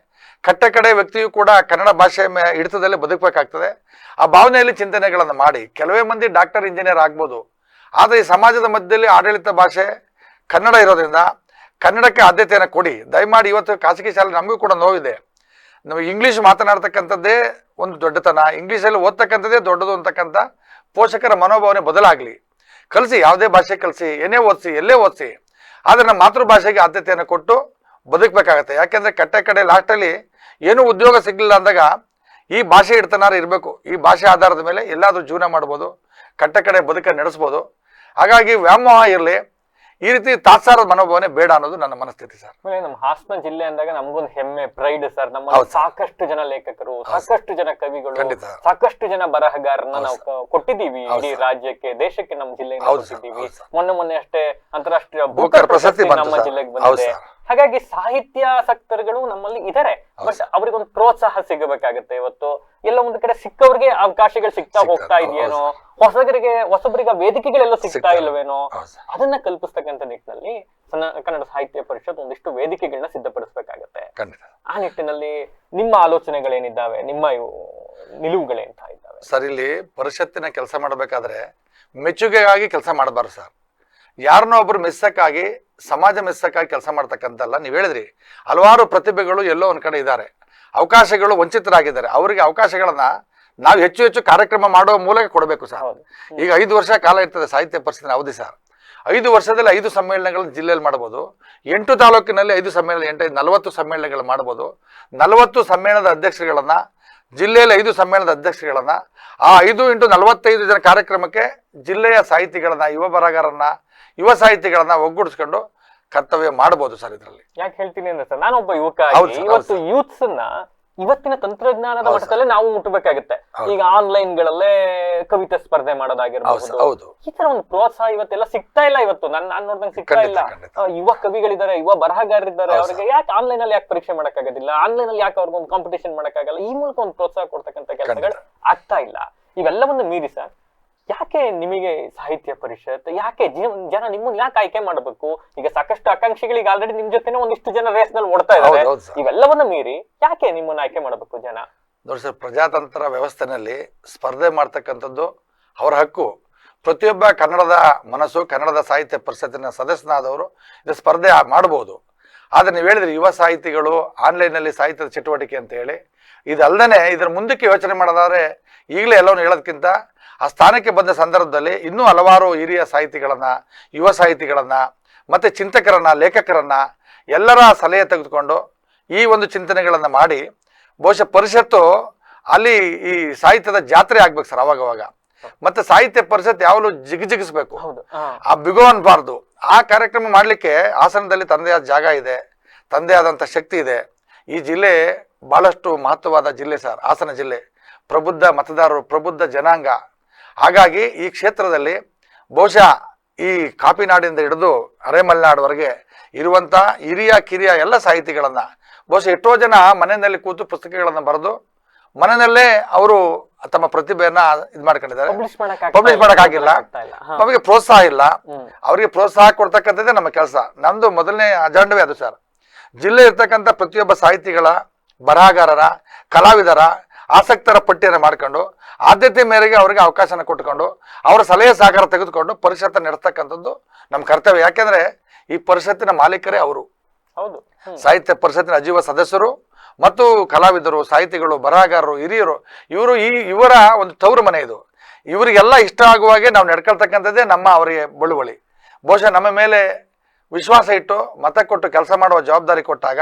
ಕಟ್ಟೆ ಕಡೆ ವ್ಯಕ್ತಿಯು ಕೂಡ ಕನ್ನಡ ಭಾಷೆ ಹಿಡಿತದಲ್ಲೇ ಬದುಕಬೇಕಾಗ್ತದೆ. ಆ ಭಾವನೆಯಲ್ಲಿ ಚಿಂತನೆಗಳನ್ನು ಮಾಡಿ ಕೆಲವೇ ಮಂದಿ ಡಾಕ್ಟರ್, ಇಂಜಿನಿಯರ್ ಆಗ್ಬೋದು, ಆದರೆ ಈ ಸಮಾಜದ ಮಧ್ಯದಲ್ಲಿ ಆಡಳಿತ ಭಾಷೆ ಕನ್ನಡ ಇರೋದ್ರಿಂದ ಕನ್ನಡಕ್ಕೆ ಆದ್ಯತೆಯನ್ನು ಕೊಡಿ ದಯಮಾಡಿ. ಇವತ್ತು ಖಾಸಗಿ ಶಾಲೆ ನಮಗೂ ಕೂಡ ನೋವಿದೆ, ನಾವು ಇಂಗ್ಲೀಷ್ ಮಾತನಾಡ್ತಕ್ಕಂಥದ್ದೇ ಒಂದು ದೊಡ್ಡತನ, ಇಂಗ್ಲೀಷಲ್ಲಿ ಓದ್ತಕ್ಕಂಥದ್ದೇ ದೊಡ್ಡದು ಅಂತಕ್ಕಂಥ ಪೋಷಕರ ಮನೋಭಾವನೆ ಬದಲಾಗಲಿ. ಕಲಿಸಿ, ಯಾವುದೇ ಭಾಷೆ ಕಲಿಸಿ, ಏನೇ ಓದಿಸಿ, ಎಲ್ಲೇ ಓದಿಸಿ, ಆದರೆ ನಮ್ಮ ಮಾತೃಭಾಷೆಗೆ ಆದ್ಯತೆಯನ್ನು ಕೊಟ್ಟು ಬದುಕಬೇಕಾಗತ್ತೆ. ಯಾಕೆಂದರೆ ಕಟ್ಟೆ ಕಡೆ ಲಾಸ್ಟಲ್ಲಿ ಏನೂ ಉದ್ಯೋಗ ಸಿಗಲಿಲ್ಲ ಅಂದಾಗ ಈ ಭಾಷೆ ಇಡ್ತನಾರು ಇರಬೇಕು. ಈ ಭಾಷೆ ಆಧಾರದ ಮೇಲೆ ಎಲ್ಲಾದರೂ ಜೀವನ ಮಾಡ್ಬೋದು, ಕಟ್ಟೆ ಕಡೆ ಬದುಕ ನಡೆಸ್ಬೋದು. ಹಾಗಾಗಿ ವ್ಯಾಮೋಹ ಇರಲಿ, ಈ ರೀತಿ ತಾತ್ಸಾರದ ಮನೋಭಾವನೆ ಬೇಡ ಅನ್ನೋದು ನನ್ನ ಮನಸ್ಥಿತಿ ಸರ್. ನಮ್ಮ ಹಾಸನ ಜಿಲ್ಲೆ ಅಂದಾಗ ನಮಗೊಂದು ಹೆಮ್ಮೆ, ಪ್ರೈಡ್ ಸರ್. ನಮ್ಮ ಸಾಕಷ್ಟು ಜನ ಲೇಖಕರು, ಸಾಕಷ್ಟು ಜನ ಕವಿಗಳು, ಸಾಕಷ್ಟು ಜನ ಬರಹಗಾರರನ್ನ ನಾವು ಕೊಟ್ಟಿದ್ದೀವಿ ಇಡೀ ರಾಜ್ಯಕ್ಕೆ, ದೇಶಕ್ಕೆ ನಮ್ಮ ಜಿಲ್ಲೆಯಿಂದ ಕೊಟ್ಟಿದ್ದೀವಿ. ಮೊನ್ನೆ ಅಷ್ಟೇ ಅಂತಾರಾಷ್ಟ್ರೀಯ ಬೂಕರ್ ಪ್ರಶಸ್ತಿ ನಮ್ಮ ಜಿಲ್ಲೆಗೆ ಬಂದಿದೆ. ಹಾಗಾಗಿ ಸಾಹಿತ್ಯಾಸಕ್ತರುಗಳು ನಮ್ಮಲ್ಲಿ ಇದ್ದಾರೆ, ಬಟ್ ಅವ್ರಿಗೊಂದು ಪ್ರೋತ್ಸಾಹ ಸಿಗಬೇಕಾಗತ್ತೆ. ಇವತ್ತು ಎಲ್ಲ ಒಂದು ಕಡೆ ಸಿಕ್ಕವ್ರಿಗೆ ಅವಕಾಶಗಳು ಸಿಗ್ತಾ ಹೋಗ್ತಾ ಇದೆಯೇನೋ, ಹೊಸಬರಿಗೆ ವೇದಿಕೆಗಳೆಲ್ಲ ಸಿಗ್ತಾ ಸಿಗ್ತಾ ಇಲ್ವೇನೋ, ಹೌದು ಸರ್. ಅದನ್ನ ಕಲ್ಪಿಸ್ತಕ್ಕಂಥ ನಿಟ್ಟಿನಲ್ಲಿ ಕನ್ನಡ ಸಾಹಿತ್ಯ ಪರಿಷತ್ ಒಂದಿಷ್ಟು ವೇದಿಕೆಗಳನ್ನ ಸಿದ್ಧಪಡಿಸ್ಬೇಕಾಗತ್ತೆ. ಖಂಡಿತ ಆ ನಿಟ್ಟಿನಲ್ಲಿ ನಿಮ್ಮ ಆಲೋಚನೆಗಳೇನಿದ್ದಾವೆ, ನಿಮ್ಮ ನಿಲುವುಗಳೇಂತ ಇದ್ದಾವೆ ಸರ್? ಇಲ್ಲಿ ಪರಿಷತ್ತಿನ ಕೆಲಸ ಮಾಡಬೇಕಾದ್ರೆ ಮೆಚ್ಚುಗೆಗಾಗಿ ಕೆಲಸ ಮಾಡಬಾರ್ದು ಸರ್. ಯಾರನ್ನೋ ಒಬ್ರು ಮೆಚ್ಚಕ್ಕಾಗಿ, ಸಮಾಜ ಮೆಚ್ಚಕ್ಕಾಗಿ ಕೆಲಸ ಮಾಡ್ತಕ್ಕಂಥಲ್ಲ. ನೀವು ಹೇಳಿದ್ರಿ ಹಲವಾರು ಪ್ರತಿಭೆಗಳು ಎಲ್ಲೋ ಒಂದ್ ಕಡೆ ಇದ್ದಾರೆ, ಅವಕಾಶಗಳು ವಂಚಿತರಾಗಿದ್ದಾರೆ. ಅವರಿಗೆ ಅವಕಾಶಗಳನ್ನ ನಾವು ಹೆಚ್ಚು ಹೆಚ್ಚು ಕಾರ್ಯಕ್ರಮ ಮಾಡುವ ಮೂಲಕ ಕೊಡಬೇಕು ಸರ್. ಈಗ 5 ವರ್ಷ ಕಾಲ ಇರ್ತದೆ ಸಾಹಿತ್ಯ ಪರಿಷತ್ತಿನ ಅವಧಿ ಸರ್. 5 ವರ್ಷದಲ್ಲಿ 5 ಸಮ್ಮೇಳನಗಳನ್ನು ಜಿಲ್ಲೆಯಲ್ಲಿ ಮಾಡ್ಬೋದು. 8 ತಾಲೂಕಿನಲ್ಲಿ 5 ಸಮ್ಮೇಳನ, 40 ಸಮ್ಮೇಳನಗಳು ಮಾಡ್ಬೋದು. 40 ಸಮ್ಮೇಳನದ ಅಧ್ಯಕ್ಷರುಗಳನ್ನ, ಜಿಲ್ಲೆಯಲ್ಲಿ 5 ಸಮ್ಮೇಳನದ ಅಧ್ಯಕ್ಷರುಗಳನ್ನ, ಆ 5 × 45 ಜನ ಕಾರ್ಯಕ್ರಮಕ್ಕೆ ಜಿಲ್ಲೆಯ ಸಾಹಿತಿಗಳನ್ನ, ಯುವ ಬರಹಗಾರರನ್ನ, ಯುವ ಸಾಹಿತಿಗಳನ್ನ ಒಗ್ಗೂಡಿಸ್ಕೊಂಡು ಕರ್ತವ್ಯ ಮಾಡಬಹುದು ಸರ್. ಇದರಲ್ಲಿ ಯಾಕೆ ಹೇಳ್ತೀನಿ ಅಂದ್ರೆ ಸರ್, ನಾನೊಬ್ಬ ಯುವಕ ಆಗಿ ಇವತ್ತು ಯೂತ್ಸ್ ಇವತ್ತಿನ ತಂತ್ರಜ್ಞಾನದ ಮಟ್ಟದಲ್ಲೇ ನಾವು ಮುಟ್ಟಬೇಕಾಗುತ್ತೆ. ಈಗ ಆನ್ಲೈನ್ ಗಳಲ್ಲೇ ಕವಿತೆ ಸ್ಪರ್ಧೆ ಮಾಡೋದಾಗಿರ್ಬಹುದು, ಈ ತರ ಒಂದು ಪ್ರೋತ್ಸಾಹ ಇವತ್ತೆಲ್ಲ ಸಿಗ್ತಾ ಇಲ್ಲ. ಇವತ್ತು ನಾನ್ ನೋಡ್ದಂಗೆ ಸಿಗ್ತಾ ಇಲ್ಲ. ಯುವ ಕವಿಗಳಿದ್ದಾರೆ, ಯುವ ಬರಹಗಾರರಿದ್ದಾರೆ, ಅವ್ರಿಗೆ ಯಾಕೆ ಆನ್ಲೈನ್ ಅಲ್ಲಿ ಯಾಕೆ ಪರೀಕ್ಷೆ ಮಾಡಕ್ಕಾಗೋದಿಲ್ಲ, ಆನ್ಲೈನ್ ಅಲ್ಲಿ ಯಾಕೆ ಅವ್ರಿಗೊಂದು ಕಾಂಪಿಟೇಷನ್ ಮಾಡಕ್ಕಾಗಲ್ಲ, ಈ ಮೂಲಕ ಒಂದು ಪ್ರೋತ್ಸಾಹ ಕೊಡ್ತಕ್ಕಂಥ ಕೆಲಸಗಳು ಆಗ್ತಾ ಇಲ್ಲ. ಇವೆಲ್ಲವನ್ನು ಮೀರಿ ಸರ್, ಯಾಕೆ ನಿಮಗೆ ಸಾಹಿತ್ಯ ಪರಿಷತ್, ಯಾಕೆ ಜನ ನಿಮ್ಮನ್ನ ಯಾಕೆ ಆಯ್ಕೆ ಮಾಡಬೇಕು? ಈಗ ಸಾಕಷ್ಟು ಆಕಾಂಕ್ಷಿಗಳಿಗೆ ಆಲ್ರೆಡಿ ನಿಮ್ ಜೊತೆನೆ ಒಂದಿಷ್ಟು ಜನ ರೇಸ್ ನಲ್ಲಿ ಓಡ್ತಾ ಇದ್ದಾರೆ. ಇವೆಲ್ಲವನ್ನ ಮೀರಿ ಯಾಕೆ ನಿಮ್ಮನ್ನ ಆಯ್ಕೆ ಮಾಡಬೇಕು ಜನ? ನೋಡಿ ಸರ್, ಪ್ರಜಾತಂತ್ರ ವ್ಯವಸ್ಥೆನಲ್ಲಿ ಸ್ಪರ್ಧೆ ಮಾಡ್ತಕ್ಕಂಥದ್ದು ಅವರ ಹಕ್ಕು. ಪ್ರತಿಯೊಬ್ಬ ಕನ್ನಡದ ಮನಸ್ಸು, ಕನ್ನಡದ ಸಾಹಿತ್ಯ ಪರಿಷತ್ತಿನ ಸದಸ್ಯನಾದವರು ಇದು ಸ್ಪರ್ಧೆ ಮಾಡಬಹುದು. ಆದ್ರೆ ನೀವು ಹೇಳಿದ್ರಿ ಯುವ ಸಾಹಿತಿಗಳು ಆನ್ಲೈನಲ್ಲಿ ಸಾಹಿತ್ಯದ ಚಟುವಟಿಕೆ ಅಂತ ಹೇಳಿ, ಇದಲ್ಲದೆ ಇದರ ಮುಂದಕ್ಕೆ ಯೋಚನೆ ಮಾಡೋದಾದ್ರೆ ಈಗಲೇ ಎಲ್ಲವನ್ನು ಹೇಳೋದಕ್ಕಿಂತ ಆ ಸ್ಥಾನಕ್ಕೆ ಬಂದ ಸಂದರ್ಭದಲ್ಲಿ ಇನ್ನೂ ಹಲವಾರು ಹಿರಿಯ ಸಾಹಿತಿಗಳನ್ನ, ಯುವ ಸಾಹಿತಿಗಳನ್ನ, ಮತ್ತೆ ಚಿಂತಕರನ್ನ, ಲೇಖಕರನ್ನ ಎಲ್ಲರ ಸಲಹೆ ತೆಗೆದುಕೊಂಡು ಈ ಒಂದು ಚಿಂತನೆಗಳನ್ನ ಮಾಡಿ ಬಹುಶಃ ಪರಿಷತ್ತು ಅಲ್ಲಿ ಈ ಸಾಹಿತ್ಯದ ಜಾತ್ರೆ ಆಗ್ಬೇಕು ಸರ್ ಅವಾಗವಾಗ. ಮತ್ತೆ ಸಾಹಿತ್ಯ ಪರಿಷತ್ ಯಾವಾಗಲೂ ಜಿಗಿಜಿಗಿಸ್ಬೇಕು, ಆ ಬಿಗೋ ಅನ್ಬಾರ್ದು. ಆ ಕಾರ್ಯಕ್ರಮ ಮಾಡಲಿಕ್ಕೆ ಹಾಸನದಲ್ಲಿ ತಂದೆಯಾದ ಜಾಗ ಇದೆ, ತಂದೆ ಆದಂಥ ಶಕ್ತಿ ಇದೆ. ಈ ಜಿಲ್ಲೆ ಬಹಳಷ್ಟು ಮಹತ್ವವಾದ ಜಿಲ್ಲೆ ಸರ್, ಹಾಸನ ಜಿಲ್ಲೆ. ಪ್ರಬುದ್ಧ ಮತದಾರರು, ಪ್ರಬುದ್ಧ ಜನಾಂಗ. ಹಾಗಾಗಿ ಈ ಕ್ಷೇತ್ರದಲ್ಲಿ ಬಹುಶಃ ಈ ಕಾಪಿನಾಡಿಂದ ಹಿಡಿದು ಅರೆಮಲೆನಾಡುವರೆಗೆ ಇರುವಂಥ ಹಿರಿಯ ಕಿರಿಯ ಎಲ್ಲ ಸಾಹಿತಿಗಳನ್ನ ಬಹುಶಃ ಎಷ್ಟೋ ಜನ ಮನೆಯಲ್ಲಿ ಕೂತು ಪುಸ್ತಕಗಳನ್ನು ಬರೆದು ಮನೆಯಲ್ಲೇ ಅವರು ತಮ್ಮ ಪ್ರತಿಭೆಯನ್ನ ಇದು ಮಾಡ್ಕೊಂಡಿದ್ದಾರೆ. ಪಬ್ಲಿಷ್ ಮಾಡೋಕ್ಕಾಗಿಲ್ಲ, ನಮಗೆ ಪ್ರೋತ್ಸಾಹ ಇಲ್ಲ. ಅವರಿಗೆ ಪ್ರೋತ್ಸಾಹ ಕೊಡ್ತಕ್ಕಂಥದ್ದೇ ನಮ್ಮ ಕೆಲಸ. ನಮ್ದು ಮೊದಲನೇ ಅಜೆಂಡವೇ ಅದು ಸರ್. ಜಿಲ್ಲೆ ಇರ್ತಕ್ಕಂಥ ಪ್ರತಿಯೊಬ್ಬ ಸಾಹಿತಿಗಳ, ಬರಹಗಾರರ, ಕಲಾವಿದರ, ಆಸಕ್ತರ ಪಟ್ಟಿಯನ್ನು ಮಾಡ್ಕೊಂಡು ಆದ್ಯತೆ ಮೇರೆಗೆ ಅವರಿಗೆ ಅವಕಾಶನ ಕೊಟ್ಕೊಂಡು ಅವರ ಸಲಹೆ ಸಹಕಾರ ತೆಗೆದುಕೊಂಡು ಪರಿಷತ್ ನಡೆಸ್ತಕ್ಕಂಥದ್ದು ನಮ್ಮ ಕರ್ತವ್ಯ. ಯಾಕೆಂದ್ರೆ ಈ ಪರಿಷತ್ತಿನ ಮಾಲೀಕರೇ ಅವರು. ಹೌದು, ಸಾಹಿತ್ಯ ಪರಿಷತ್ತಿನ ಅಜೀವ ಸದಸ್ಯರು ಮತ್ತು ಕಲಾವಿದರು, ಸಾಹಿತಿಗಳು, ಬರಹಗಾರರು, ಹಿರಿಯರು, ಇವರ ಒಂದು ತವರು ಮನೆ ಇದು. ಇವರಿಗೆಲ್ಲ ಇಷ್ಟ ಆಗುವಾಗೆ ನಾವು ನಡ್ಕೊಳ್ತಕ್ಕಂಥದ್ದೇ ನಮ್ಮ ಅವರಿಗೆ ಬಳುವಳಿ. ಬಹುಶಃ ನಮ್ಮ ಮೇಲೆ ವಿಶ್ವಾಸ ಇಟ್ಟು ಮತ ಕೊಟ್ಟು ಕೆಲಸ ಮಾಡುವ ಜವಾಬ್ದಾರಿ ಕೊಟ್ಟಾಗ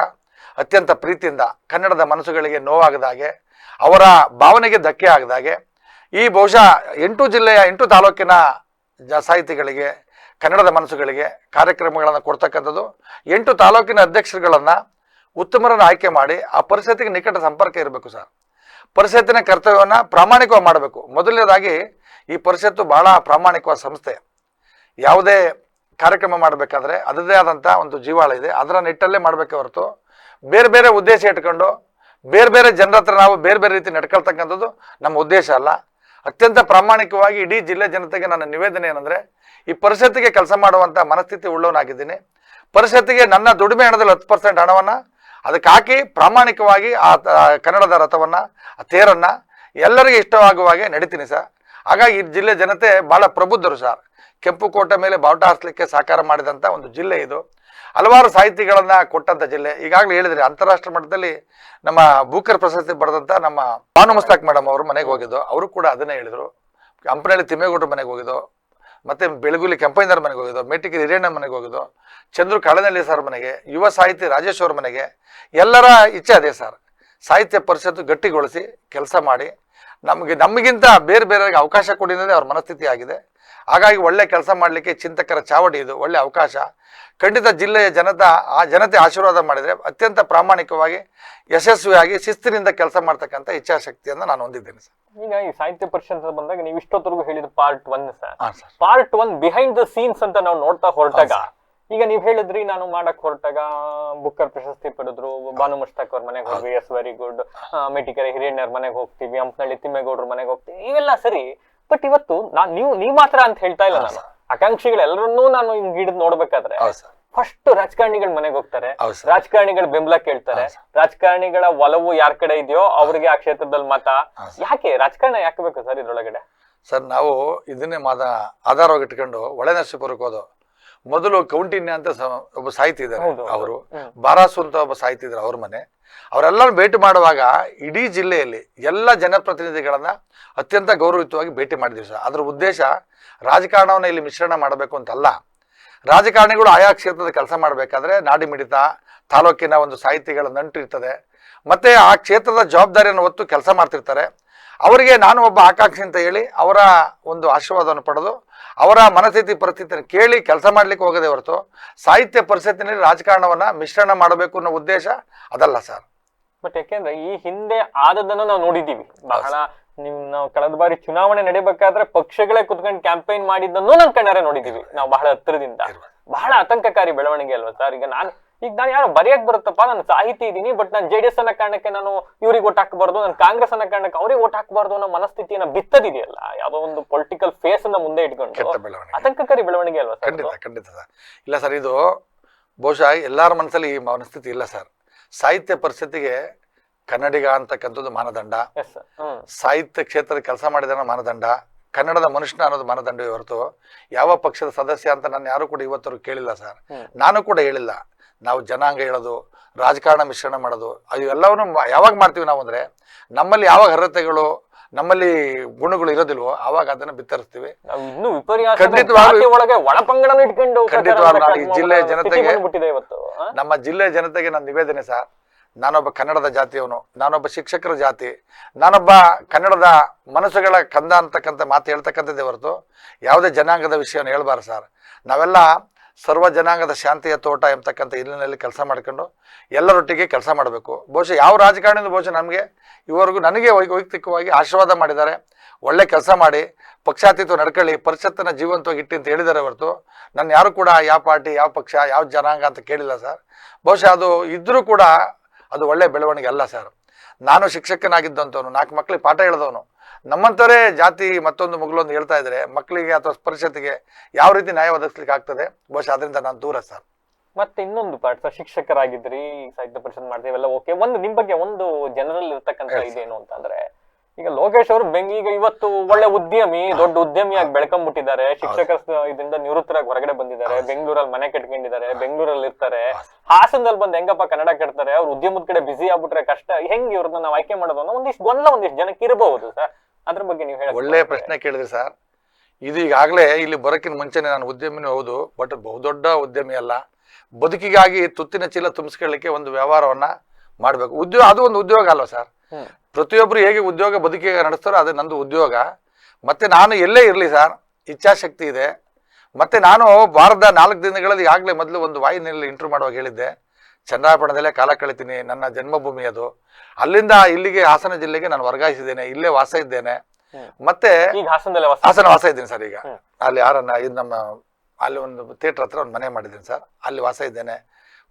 ಅತ್ಯಂತ ಪ್ರೀತಿಯಿಂದ ಕನ್ನಡದ ಮನಸ್ಸುಗಳಿಗೆ ನೋವಾಗದಾಗೆ, ಅವರ ಭಾವನೆಗೆ ಧಕ್ಕೆ ಆಗದಾಗೆ ಈ ಬಹುಶಃ 8 ಜಿಲ್ಲೆಯ 8 ತಾಲೂಕಿನ ಸಾಹಿತಿಗಳಿಗೆ, ಕನ್ನಡದ ಮನಸ್ಸುಗಳಿಗೆ ಕಾರ್ಯಕ್ರಮಗಳನ್ನು ಕೊಡ್ತಕ್ಕಂಥದ್ದು. 8 ತಾಲೂಕಿನ ಅಧ್ಯಕ್ಷರುಗಳನ್ನು ಉತ್ತಮರನ್ನು ಆಯ್ಕೆ ಮಾಡಿ ಆ ಪರಿಷತ್ತಿಗೆ ನಿಕಟ ಸಂಪರ್ಕ ಇರಬೇಕು ಸರ್. ಪರಿಷತ್ತಿನ ಕರ್ತವ್ಯವನ್ನು ಪ್ರಾಮಾಣಿಕವಾಗಿ ಮಾಡಬೇಕು. ಮೊದಲನೇದಾಗಿ ಈ ಪರಿಷತ್ತು ಬಹಳ ಪ್ರಾಮಾಣಿಕವಾದ ಸಂಸ್ಥೆ. ಯಾವುದೇ ಕಾರ್ಯಕ್ರಮ ಮಾಡಬೇಕಾದ್ರೆ ಅದರದೇ ಆದಂಥ ಒಂದು ಜೀವಾಳ ಇದೆ, ಅದರ ನಿಟ್ಟಲ್ಲೇ ಮಾಡಬೇಕೆ ಹೊರತು ಬೇರೆ ಬೇರೆ ಉದ್ದೇಶ ಇಟ್ಕೊಂಡು ಬೇರೆ ಬೇರೆ ಜನರ ಹತ್ರ ನಾವು ಬೇರೆ ಬೇರೆ ರೀತಿ ನಡ್ಕೊಳ್ತಕ್ಕಂಥದ್ದು ನಮ್ಮ ಉದ್ದೇಶ ಅಲ್ಲ. ಅತ್ಯಂತ ಪ್ರಾಮಾಣಿಕವಾಗಿ ಇಡೀ ಜಿಲ್ಲೆ ಜನತೆಗೆ ನನ್ನ ನಿವೇದನೆ ಏನಂದರೆ, ಈ ಪರಿಷತ್ತಿಗೆ ಕೆಲಸ ಮಾಡುವಂಥ ಮನಸ್ಥಿತಿ ಉಳ್ಳವನಾಗಿದ್ದೀನಿ. ಪರಿಷತ್ತಿಗೆ ನನ್ನ ದುಡಿಮೆ ಹಣದಲ್ಲಿ 10% ಹಣವನ್ನು ಅದಕ್ಕೆ ಹಾಕಿ ಪ್ರಾಮಾಣಿಕವಾಗಿ ಆ ಕನ್ನಡದ ರಥವನ್ನು, ಆ ತೇರನ್ನು ಎಲ್ಲರಿಗೆ ಇಷ್ಟವಾಗುವ ಹಾಗೆ ನಡೀತೀನಿ ಸರ್. ಹಾಗಾಗಿ ಈ ಜಿಲ್ಲೆ ಜನತೆ ಭಾಳ ಪ್ರಬುದ್ಧರು ಸರ್. ಕೆಂಪು ಕೋಟೆ ಮೇಲೆ ಬಾವುಟ ಹಾರಿಸಲಿಕ್ಕೆ ಸಹಕಾರ ಮಾಡಿದಂಥ ಒಂದು ಜಿಲ್ಲೆ ಇದು. ಹಲವಾರು ಸಾಹಿತಿಗಳನ್ನು ಕೊಟ್ಟಂಥ ಜಿಲ್ಲೆ. ಈಗಾಗಲೇ ಹೇಳಿದರೆ ಅಂತಾರಾಷ್ಟ್ರೀಯ ಮಟ್ಟದಲ್ಲಿ ನಮ್ಮ ಬೂಕರ್ ಪ್ರಶಸ್ತಿ ಪಡೆದಂಥ ನಮ್ಮ ಬಾನು ಮುಸ್ತಾಕ್ ಮೇಡಮ್ ಅವರು ಮನೆಗೆ ಹೋಗಿದ್ದು, ಅವರು ಕೂಡ ಅದನ್ನೇ ಹೇಳಿದರು. ಹಂಪನಹಳ್ಳಿ ತಿಮ್ಮೇಗೌಡರ ಮನೆಗೆ ಹೋಗಿದ್ದು, ಮತ್ತು ಬೆಳಗುಲಿ ಕೆಂಪಯ್ಯನವರ ಮನೆಗೆ ಹೋಗಿದ್ದು, ಮೇಟಿಗೆರೆ ಹಿರಿಯಣ್ಣ ಮನೆಗೆ ಹೋಗಿದ್ದು, ಚಂದ್ರು ಕಾಳನಹಳ್ಳಿ ಸರ್ ಮನೆಗೆ, ಯುವ ಸಾಹಿತಿ ರಾಜೇಶ್ ಅವ್ರ ಮನೆಗೆ. ಎಲ್ಲರ ಇಚ್ಛೆ ಅದೇ ಸರ್, ಸಾಹಿತ್ಯ ಪರಿಷತ್ತು ಗಟ್ಟಿಗೊಳಿಸಿ ಕೆಲಸ ಮಾಡಿ ನಮಗಿಂತ ಬೇರೆ ಬೇರೆಯವರಿಗೆ ಅವಕಾಶ ಕೊಡಿರೋದೇ ಅವ್ರ ಮನಸ್ಥಿತಿ ಆಗಿದೆ. ಹಾಗಾಗಿ ಒಳ್ಳೆ ಕೆಲಸ ಮಾಡಲಿಕ್ಕೆ ಚಿಂತಕರ ಚಾವಡಿ ಇದು, ಒಳ್ಳೆ ಅವಕಾಶ. ಖಂಡಿತ ಜಿಲ್ಲೆಯ ಜನತೆ ಆಶೀರ್ವಾದ ಮಾಡಿದರೆ ಅತ್ಯಂತ ಪ್ರಾಮಾಣಿಕವಾಗಿ ಯಶಸ್ವಿಯಾಗಿ ಶಿಸ್ತಿನಿಂದ ಕೆಲಸ ಮಾಡ್ತಕ್ಕಂಥ ಇಚ್ಛಾಶಕ್ತಿಯನ್ನು ನಾನು ಹೊಂದಿದ್ದೇನೆ ಸರ್. ಈಗ ಈ ಸಾಹಿತ್ಯ ಪರಿಷತ್ ಬಂದಾಗ ನೀವು ಇಷ್ಟೊತ್ತರೆಗೂ ಹೇಳಿದ part 1 sir. Part 1 behind the scenes ಅಂತ ನಾವು ನೋಡ್ತಾ ಹೊರಟಾಗ, ಈಗ ನೀವ್ ಹೇಳಿದ್ರಿ ನಾನು ಮಾಡಕ್ ಹೊರಟಾಗ ಬುಕ್ಕರ್ ಪ್ರಶಸ್ತಿ ಪಡೆದ್ರು, ಬಾನು ಮುಷ್ತಾಕ್ ಅವ್ರ ಮನೆಗೆ ಹೋಗ್ವಿ, ಎಸ್ ವೆರಿ ಗುಡ್, ಮೇಟಿಕೆರೆ ಹಿರಿಯಣ್ಣವ್ರ ಮನೆಗೆ ಹೋಗ್ತೀವಿ, ಹಂಪನಹಳ್ಳಿ ತಿಮ್ಮೇಗೌಡರ ಮನೆಗೆ ಹೋಗ್ತೀವಿ, ಇವೆಲ್ಲ ಸರಿ. ಬಟ್ ಇವತ್ತು ನೀವ್ ಮಾತ್ರ ಅಂತ ಹೇಳ್ತಾ ಇಲ್ಲ ನಾನು. ಆಕಾಂಕ್ಷಿಗಳೆಲ್ಲರನ್ನೂ ನಾನು ಹಿಂಗ್ ಹಿಡಿದು ನೋಡ್ಬೇಕಾದ್ರೆ ಫಸ್ಟ್ ರಾಜಕಾರಣಿಗಳ ಮನೆಗೆ ಹೋಗ್ತಾರೆ, ರಾಜಕಾರಣಿಗಳ ಬೆಂಬಲ ಕೇಳ್ತಾರೆ, ರಾಜಕಾರಣಿಗಳ ಒಲವು ಯಾರ ಕಡೆ ಇದೆಯೋ ಅವ್ರಿಗೆ ಆ ಕ್ಷೇತ್ರದಲ್ಲಿ ಮತ. ಯಾಕೆ ರಾಜಕಾರಣ ಯಾಕೆ ಬೇಕು ಸರ್ ಇದ್ರೊಳಗಡೆ? ಸರ್ ನಾವು ಇದನ್ನೇ ಆಧಾರವಾಗಿ ಇಟ್ಕೊಂಡು ಒಳನರಸೀಪುರಕ್ಕೆ ಹೋದೋ ಮೊದಲು ಕೌಂಟಿನ್ಯ ಅಂತ ಒಬ್ಬ ಸಾಹಿತಿ ಇದ್ದಾರೆ, ಅವರು ಬಾರಾಸು ಅಂತ ಒಬ್ಬ ಸಾಹಿತಿ ಇದ್ದಾರೆ, ಅವ್ರ ಮನೆ. ಅವರೆಲ್ಲರೂ ಭೇಟಿ ಮಾಡುವಾಗ ಇಡೀ ಜಿಲ್ಲೆಯಲ್ಲಿ ಎಲ್ಲ ಜನಪ್ರತಿನಿಧಿಗಳನ್ನ ಅತ್ಯಂತ ಗೌರವಯುತವಾಗಿ ಭೇಟಿ ಮಾಡಿದ್ವಿ ಸರ್. ಅದ್ರ ಉದ್ದೇಶ ರಾಜಕಾರಣವನ್ನ ಇಲ್ಲಿ ಮಿಶ್ರಣ ಮಾಡಬೇಕು ಅಂತಲ್ಲ. ರಾಜಕಾರಣಿಗಳು ಆಯಾ ಕ್ಷೇತ್ರದ ಕೆಲಸ ಮಾಡಬೇಕಾದ್ರೆ ನಾಡಿ ಮಿಡಿತ ತಾಲೂಕಿನ ಒಂದು ಸಾಹಿತಿಗಳ ನಂಟು ಇರ್ತದೆ, ಮತ್ತೆ ಆ ಕ್ಷೇತ್ರದ ಜವಾಬ್ದಾರಿಯನ್ನು ಹೊತ್ತು ಕೆಲಸ ಮಾಡ್ತಿರ್ತಾರೆ. ಅವರಿಗೆ ನಾನು ಒಬ್ಬ ಆಕಾಂಕ್ಷಿ ಅಂತ ಹೇಳಿ ಅವರ ಒಂದು ಆಶೀರ್ವಾದವನ್ನು ಪಡೆದು ಅವರ ಮನಸ್ಥಿತಿ ಪರಿಸ್ಥಿತಿಯನ್ನು ಕೇಳಿ ಕೆಲಸ ಮಾಡ್ಲಿಕ್ಕೆ ಹೋಗದೆ ಹೊರತು ಸಾಹಿತ್ಯ ಪರಿಷತ್ತಿನಲ್ಲಿ ರಾಜಕಾರಣವನ್ನ ಮಿಶ್ರಣ ಮಾಡಬೇಕು ಅನ್ನೋ ಉದ್ದೇಶ ಅದಲ್ಲ ಸರ್. ಬಟ್ ಯಾಕೆಂದ್ರೆ ಈ ಹಿಂದೆ ಆದದನ್ನು ನಾವು ನೋಡಿದೀವಿ ಬಹಳ. ನಾವು ಕಳೆದ ಬಾರಿ ಚುನಾವಣೆ ನಡೀಬೇಕಾದ್ರೆ ಪಕ್ಷಗಳೇ ಕುತ್ಕೊಂಡು ಕ್ಯಾಂಪೇನ್ ಮಾಡಿದ್ದನ್ನು ನಮ್ ಕಣ್ಣಾರೆ ನೋಡಿದೀವಿ ನಾವು ಬಹಳ ಹತ್ತಿರದಿಂದ. ಬಹಳ ಆತಂಕಕಾರಿ ಬೆಳವಣಿಗೆ ಅಲ್ವಾ ಸರ್? ಈಗ ನಾನು ಯಾರೋ ಬರೆಯಕ್ ಬರುತ್ತಪ್ಪ, ನಾನು ಸಾಹಿತಿ ಇದ್ದೀನಿ, ಬಟ್ ನಾನು JDS ಅನ್ನೋ ಕಾರಣಕ್ಕೆ ನಾನು ಇವ್ರಿಗೆ ಓಟ್ ಹಾಕಬಾರ್ದು, ನಾನು ಕಾಂಗ್ರೆಸ್ ಅನ್ನೋ ಕಾರಣಕ್ಕೆ ಅವ್ರಿಗೆ ಓಟ್ ಹಾಕಬಾರ್ದು ಅನ್ನೋ ಮನಸ್ಥಿತಿಯನ್ನ ಬಿತ್ತದಿದೆಯಲ್ಲ, ಯಾವ್ದೋ ಒಂದು ಪೊಲಿಟಿಕಲ್ ಫೇಸ್ ಅನ್ನ ಮುಂದೆ ಇಟ್ಕೊಂಡು ಆತಂಕಕಾರಿ ಬೆಳವಣಿಗೆ ಅಲ್ವಾ ಸರ್? ಖಂಡಿತ ಸರ್. ಇಲ್ಲ ಸರ್, ಇದು ಬಹುಶಃ ಎಲ್ಲರ ಮನಸ್ಸಲ್ಲಿ ಈ ಮನಸ್ಥಿತಿ ಇಲ್ಲ ಸರ್. ಸಾಹಿತ್ಯ ಪರಿಷತ್ತಿಗೆ ಕನ್ನಡಿಗ ಅಂತಕ್ಕಂಥದ್ದು ಮಾನದಂಡ, ಸಾಹಿತ್ಯ ಕ್ಷೇತ್ರದ ಕೆಲಸ ಮಾಡಿದ ಮಾನದಂಡ, ಕನ್ನಡದ ಮನುಷ್ಯನ ಅನ್ನೋದು ಮಾನದಂಡವೇ ಹೊರತು ಯಾವ ಪಕ್ಷದ ಸದಸ್ಯ ಅಂತ ನಾನು ಯಾರು ಕೂಡ ಇವತ್ತರೂ ಕೇಳಿಲ್ಲ ಸರ್. ನಾನು ಕೂಡ ಹೇಳಿಲ್ಲ. ನಾವು ಜನಾಂಗ ಹೇಳೋದು, ರಾಜಕಾರಣ ಮಿಶ್ರಣ ಮಾಡೋದು, ಅದು ಎಲ್ಲವನ್ನು ಯಾವಾಗ ಮಾಡ್ತೀವಿ ನಾವು ಅಂದ್ರೆ ನಮ್ಮಲ್ಲಿ ಯಾವಾಗ ಅರ್ಹತೆಗಳು ನಮ್ಮಲ್ಲಿ ಗುಣಗಳು ಇರೋದಿಲ್ವೋ ಆವಾಗ ಅದನ್ನ ಬಿತ್ತರಿಸ್ತೀವಿ. ಖಂಡಿತವಾಗಿ ಜಿಲ್ಲೆಯ ಜನತೆಗೆ, ನಮ್ಮ ಜಿಲ್ಲೆಯ ಜನತೆಗೆ ನನ್ನ ನಿವೇದನೆ ಸರ್, ನಾನೊಬ್ಬ ಕನ್ನಡದ ಜಾತಿಯವನು, ನಾನೊಬ್ಬ ಶಿಕ್ಷಕರ ಜಾತಿ, ನಾನೊಬ್ಬ ಕನ್ನಡದ ಮನಸ್ಸುಗಳ ಕಂದ ಅಂತಕ್ಕಂಥ ಮಾತು ಹೇಳ್ತಕ್ಕಂಥದ್ದೇ ಹೊರತು ಯಾವುದೇ ಜನಾಂಗದ ವಿಷಯವನ್ನು ಹೇಳ್ಬಾರ್ದು ಸರ್. ನಾವೆಲ್ಲ ಸರ್ವ ಜನಾಂಗದ ಶಾಂತಿಯ ತೋಟ ಎಂಬತಕ್ಕಂಥ ಇಲ್ಲಿನಲ್ಲಿ ಕೆಲಸ ಮಾಡ್ಕೊಂಡು ಎಲ್ಲರೊಟ್ಟಿಗೆ ಕೆಲಸ ಮಾಡಬೇಕು. ಬಹುಶಃ ಯಾವ ರಾಜಕಾರಣಿಯಿಂದ ಬಹುಶಃ ನನಗೆ ವೈಯಕ್ತಿಕವಾಗಿ ಆಶೀರ್ವಾದ ಮಾಡಿದ್ದಾರೆ, ಒಳ್ಳೆ ಕೆಲಸ ಮಾಡಿ ಪಕ್ಷಾತೀತ ನಡ್ಕೊಳ್ಳಿ, ಪರಿಷತ್ತನ್ನ ಜೀವಂತವಾಗಿ ಇಟ್ಟು ಅಂತ ಹೇಳಿದ್ದಾರೆ ಹೊರತು ನಾನು ಯಾರು ಕೂಡ ಯಾವ ಪಾರ್ಟಿ, ಯಾವ ಪಕ್ಷ, ಯಾವ ಜನಾಂಗ ಅಂತ ಕೇಳಿಲ್ಲ ಸರ್. ಬಹುಶಃ ಅದು ಇದ್ರೂ ಕೂಡ ಅದು ಒಳ್ಳೆ ಬೆಳವಣಿಗೆ ಅಲ್ಲ ಸರ್. ನಾನು ಶಿಕ್ಷಕನಾಗಿದ್ದಂಥವನು, 4 ಮಕ್ಕಳಿಗೆ ಪಾಠ ಹೇಳಿದವನು, ನಮ್ಮಂಥವರೇ ಜಾತಿ ಮತ್ತೊಂದು ಮಗಳೊಂದು ಹೇಳ್ತಾ ಇದ್ರೆ ಮಕ್ಕಳಿಗೆ ಅಥವಾ ಪರಿಷತ್ತಿಗೆ ಯಾವ ರೀತಿ ನ್ಯಾಯ ಒದಗಿಸ್ಲಿಕ್ಕೆ ಆಗ್ತದೆ? ಬಹುಶಃ ಅದರಿಂದ ನಾನು ದೂರ ಸರ್. ಮತ್ತೆ ಇನ್ನೊಂದು ಪಾಠ ಸರ್, ಶಿಕ್ಷಕರಾಗಿದ್ರಿ, ಸಾಹಿತ್ಯ ಪರಿಷತ್ ಮಾಡ್ತೀವೆಲ್ಲ ಓಕೆ. ಒಂದು ನಿಮ್ ಬಗ್ಗೆ ಒಂದು ಜನರಲ್ ಇರ್ತಕ್ಕಂಥ ಇದೇನು ಅಂತಂದ್ರೆ, ಈಗ ಲೋಕೇಶ್ ಅವರು ಈಗ ಇವತ್ತು ಒಳ್ಳೆ ಉದ್ಯಮಿ, ದೊಡ್ಡ ಉದ್ಯಮಿಯಾಗಿ ಬೆಳ್ಕೊಂಡ್ಬಿಟ್ಟಿದ್ದಾರೆ. ಶಿಕ್ಷಕರ ಇದರಿಂದ ನಿವೃತ್ತರಾಗಿ ಹೊರಗಡೆ ಬಂದಿದ್ದಾರೆ, ಬೆಂಗಳೂರಲ್ಲಿ ಮನೆ ಕಟ್ಕೊಂಡಿದ್ದಾರೆ, ಬೆಂಗಳೂರಲ್ಲಿ ಇರ್ತಾರೆ. ಹಾಸನದಲ್ಲಿ ಬಂದು ಹೆಂಗಪ್ಪ ಕನ್ನಡ ಕೆಡ್ತಾರೆ, ಅವ್ರು ಉದ್ಯಮದ ಕಡೆ ಬಿಸಿ ಆಗ್ಬಿಟ್ರೆ ಕಷ್ಟ, ಹೆಂಗ್ ಇವ್ರನ್ನ ನಾವು ಆಯ್ಕೆ ಮಾಡೋದು ಅನ್ನೋ ಒಂದಿಷ್ಟು ಜನಕ್ಕೆ ಇರಬಹುದು ಸರ್. ಅದ್ರ ಬಗ್ಗೆ ನೀವು ಹೇಳಿ. ಒಳ್ಳೆ ಪ್ರಶ್ನೆ ಕೇಳಿದ್ರಿ ಸರ್. ಇದು ಈಗಾಗಲೇ ಇಲ್ಲಿ ಬರೋಕ್ಕಿಂತ ಮುಂಚೆನೆ ನಾನು ಉದ್ಯಮಿನೂ ಹೌದು, ಬಟ್ ಬಹುದೊಡ್ಡ ಉದ್ಯಮಿ ಅಲ್ಲ. ಬದುಕಿಗಾಗಿ ತುತ್ತಿನ ಚೀಲ ತುಂಬಿಸ್ಕೊಳ್ಳಿಕ್ಕೆ ಒಂದು ವ್ಯವಹಾರವನ್ನ ಮಾಡ್ಬೇಕು. ಅದು ಒಂದು ಉದ್ಯೋಗ ಅಲ್ವಾ ಸರ್? ಪ್ರತಿಯೊಬ್ರು ಹೇಗೆ ಉದ್ಯೋಗ ಬದುಕಿಗೆ ನಡೆಸ್ತಾರೋ ಅದು ನಂದು ಉದ್ಯೋಗ. ಮತ್ತೆ ನಾನು ಎಲ್ಲೇ ಇರಲಿ ಸರ್, ಇಚ್ಛಾಶಕ್ತಿ ಇದೆ. ಮತ್ತೆ ನಾನು ವಾರದ 4 ದಿನಗಳಲ್ಲಿ ಈಗಾಗಲೇ ಮೊದಲು ಒಂದು ವಾಹಿನಿಯಲ್ಲಿ ಇಂಟರ್ವ್ಯೂ ಮಾಡುವಾಗ ಹೇಳಿದ್ದೆ, ಚನ್ನರಾಯಪಟ್ಟಣದಲ್ಲೇ ಕಾಲ ಕಳಿತೀನಿ, ನನ್ನ ಜನ್ಮಭೂಮಿ ಅದು. ಅಲ್ಲಿಂದ ಇಲ್ಲಿಗೆ ಹಾಸನ ಜಿಲ್ಲೆಗೆ ನಾನು ವರ್ಗಾಯಿಸಿದ್ದೇನೆ, ಇಲ್ಲೇ ವಾಸ ಇದ್ದೇನೆ. ಮತ್ತೆ ಹಾಸನ ವಾಸ ಇದ್ದೀನಿ ಸರ್. ಈಗ ಅಲ್ಲಿ ಅಲ್ಲಿ ಒಂದು ಥಿಯೇಟರ್ ಹತ್ರ ಒಂದು ಮನೆ ಮಾಡಿದ್ದೀನಿ ಸರ್, ಅಲ್ಲಿ ವಾಸ ಇದ್ದೇನೆ.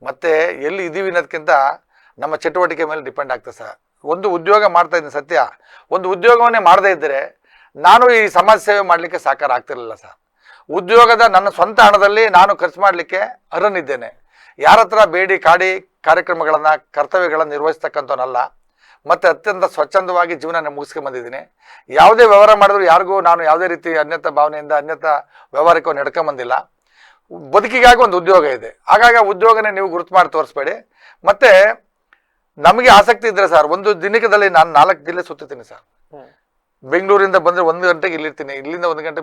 ಮತ್ತೆ ಎಲ್ಲಿ ಇದೀವಿ ಅನ್ನೋದಕ್ಕಿಂತ ನಮ್ಮ ಚಟುವಟಿಕೆ ಮೇಲೆ ಡಿಪೆಂಡ್ ಆಗ್ತದೆ ಸರ್. ಒಂದು ಉದ್ಯೋಗ ಮಾಡ್ತಾ ಇದ್ದೀನಿ ಸತ್ಯ, ಒಂದು ಉದ್ಯೋಗವನ್ನೇ ಮಾಡದೇ ಇದ್ದರೆ ನಾನು ಈ ಸಮಾಜ ಸೇವೆ ಮಾಡಲಿಕ್ಕೆ ಸಾಕಾರ ಆಗ್ತಿರಲಿಲ್ಲ ಸರ್. ಉದ್ಯೋಗದ ನನ್ನ ಸ್ವಂತ ಹಣದಲ್ಲಿ ನಾನು ಖರ್ಚು ಮಾಡಲಿಕ್ಕೆ ಅರ್ಹನಿದ್ದೇನೆ. ಯಾರ ಹತ್ರ ಬೇಡಿ ಕಾಡಿ ಕಾರ್ಯಕ್ರಮಗಳನ್ನು ಕರ್ತವ್ಯಗಳನ್ನು ನಿರ್ವಹಿಸ್ತಕ್ಕಂಥವನಲ್ಲ. ಮತ್ತು ಅತ್ಯಂತ ಸ್ವಚ್ಛಂದವಾಗಿ ಜೀವನ ಮುಗಿಸ್ಕೊಂಡು ಬಂದಿದ್ದೀನಿ. ಯಾವುದೇ ವ್ಯವಹಾರ ಮಾಡಿದ್ರು ಯಾರಿಗೂ ನಾನು ಯಾವುದೇ ರೀತಿ ಅನ್ಯತಾ ಭಾವನೆಯಿಂದ ಅನ್ಯತಾ ವ್ಯವಹಾರಕ್ಕೆ ನಡ್ಕೊಂಬಂದಿಲ್ಲ. ಬದುಕಿಗಾಗಿ ಒಂದು ಉದ್ಯೋಗ ಇದೆ, ಹಾಗಾಗಿ ಆ ಉದ್ಯೋಗನೇ ನೀವು ಗುರುತು ಮಾಡಿ ತೋರಿಸ್ಬೇಡಿ. ಮತ್ತು ನಮಗೆ ಆಸಕ್ತಿ ಇದ್ರೆ ಸರ್, ಒಂದು ದಿನಕದಲ್ಲಿ ನಾನು 4 ಜಿಲ್ಲೆ ಸುತ್ತೀನಿ ಸರ್. ಬೆಂಗಳೂರಿಂದ ಬಂದರೆ 1 ಗಂಟೆಗೆ ಇಲ್ಲಿರ್ತೀನಿ, ಇಲ್ಲಿಂದ 1 ಗಂಟೆ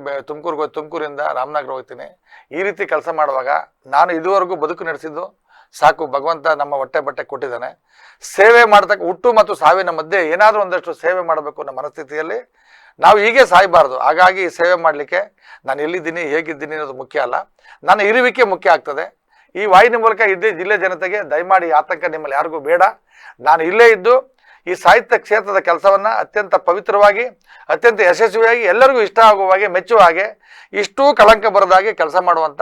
ತುಮಕೂರಿಂದ ರಾಮನಗರ ಹೋಗ್ತೀನಿ. ಈ ರೀತಿ ಕೆಲಸ ಮಾಡುವಾಗ ನಾನು ಇದುವರೆಗೂ ಬದುಕು ನಡೆಸಿದ್ದು ಸಾಕು, ಭಗವಂತ ನಮ್ಮ ಹೊಟ್ಟೆ ಬಟ್ಟೆ ಕೊಟ್ಟಿದ್ದಾನೆ. ಸೇವೆ ಮಾಡ್ತಕ್ಕ ಹುಟ್ಟು ಮತ್ತು ಸಾವಿನ ಮಧ್ಯೆ ಏನಾದರೂ ಒಂದಷ್ಟು ಸೇವೆ ಮಾಡಬೇಕು ಅನ್ನೋ ಮನಸ್ಥಿತಿಯಲ್ಲಿ ನಾವು ಹೀಗೆ ಸಾಯಬಾರ್ದು. ಹಾಗಾಗಿ ಸೇವೆ ಮಾಡಲಿಕ್ಕೆ ನಾನು ಎಲ್ಲಿದ್ದೀನಿ ಹೇಗಿದ್ದೀನಿ ಅನ್ನೋದು ಮುಖ್ಯ ಅಲ್ಲ, ನನ್ನ ಇರುವಿಕೆ ಮುಖ್ಯ ಆಗ್ತದೆ. ಈ ವಾಹಿನಿ ಮೂಲಕ ಇದ್ದೇ ಜಿಲ್ಲೆ ಜನತೆಗೆ ದಯಮಾಡಿ ಆತಂಕ ನಿಮ್ಮಲ್ಲಿ ಯಾರಿಗೂ ಬೇಡ. ನಾನು ಇಲ್ಲೇ ಇದ್ದು ಈ ಸಾಹಿತ್ಯ ಕ್ಷೇತ್ರದ ಕೆಲಸವನ್ನು ಅತ್ಯಂತ ಪವಿತ್ರವಾಗಿ, ಅತ್ಯಂತ ಯಶಸ್ವಿಯಾಗಿ, ಎಲ್ಲರಿಗೂ ಇಷ್ಟ ಆಗುವ ಹಾಗೆ, ಮೆಚ್ಚುವ ಹಾಗೆ, ಇಷ್ಟೂ ಕಳಂಕ ಬರದಾಗೆ ಕೆಲಸ ಮಾಡುವಂಥ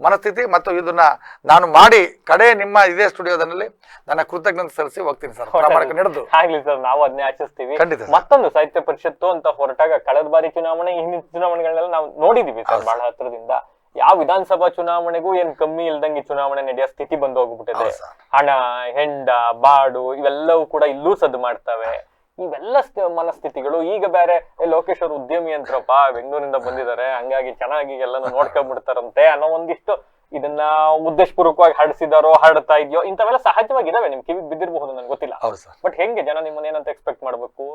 ಮನಸ್ಥಿತಿ ಮತ್ತು ಇದನ್ನ ನಾನು ಮಾಡಿ ಕಡೆ ನಿಮ್ಮ ಇದೇ ಸ್ಟುಡಿಯೋದಲ್ಲಿ ನನ್ನ ಕೃತಜ್ಞತೆ ಸಲ್ಲಿಸಿ ಹೋಗ್ತೀನಿ ಸರ್. ಪ್ರಾಮಾಣಿಕ ನಡೆದು ಆಗ್ಲಿ ಸರ್, ನಾವು ಅದನ್ನೇ ಆಶಿಸ್ತೀವಿ. ಖಂಡಿತ ಸರ್. ಮತ್ತೊಂದು ಸಾಹಿತ್ಯ ಪರಿಷತ್ತು ಅಂತ ಹೊರಟಾಗ ಕಳೆದ ಬಾರಿ ಚುನಾವಣೆ, ಹಿಂದಿನ ಚುನಾವಣೆಗಳನ್ನೆಲ್ಲ ನಾವು ನೋಡಿದೀವಿ ಸರ್ ಬಹಳ ಹತ್ರದಿಂದ. ಯಾವ ವಿಧಾನಸಭಾ ಚುನಾವಣೆಗೂ ಏನ್ ಕಮ್ಮಿ ಇಲ್ದಂಗೆ ಚುನಾವಣೆ ನಡೆಯೋ ಸ್ಥಿತಿ ಬಂದು ಹೋಗ್ಬಿಟ್ಟಿದೆ. ಹಣ, ಹೆಂಡ, ಬಾಡು ಇವೆಲ್ಲವೂ ಕೂಡ ಇಲ್ಲೂ ಸದ್ದು ಮಾಡ್ತವೆ. ಇವೆಲ್ಲ ಮನಸ್ಥಿತಿಗಳು ಈಗ ಬೇರೆ ಲೋಕೇಶ್ ಅವರು ಉದ್ಯಮಿ ಅಂತ್ರಪ್ಪ, ಬೆಂಗಳೂರಿಂದ ಬಂದಿದ್ದಾರೆ, ಹಂಗಾಗಿ ಚೆನ್ನಾಗಿ ಎಲ್ಲಾನು ನೋಡ್ಕೊಂಡ್ಬಿಡ್ತಾರಂತೆ ಅನ್ನೋ ಒಂದಿಷ್ಟು ಇದನ್ನ ಉದ್ದೇಶಪೂರ್ವಕವಾಗಿ ಹರಡಿಸಿದಾರೋ ಹರಡ್ತಾ ಇದೆಯೋ ಇಂಥವೆಲ್ಲ ಸಹಜವಾಗಿದಾವೆ. ನಿಮ್ ಕಿವಿಗೆ ಬಿದ್ದಿರಬಹುದು, ನನ್ಗೆ ಗೊತ್ತಿಲ್ಲ. ಬಟ್ ಹೆಂಗೆ ಜನ ನಿಮ್ಮನ್ನ ಏನಂತ ಎಕ್ಸ್ಪೆಕ್ಟ್ ಮಾಡ್ಬೇಕು?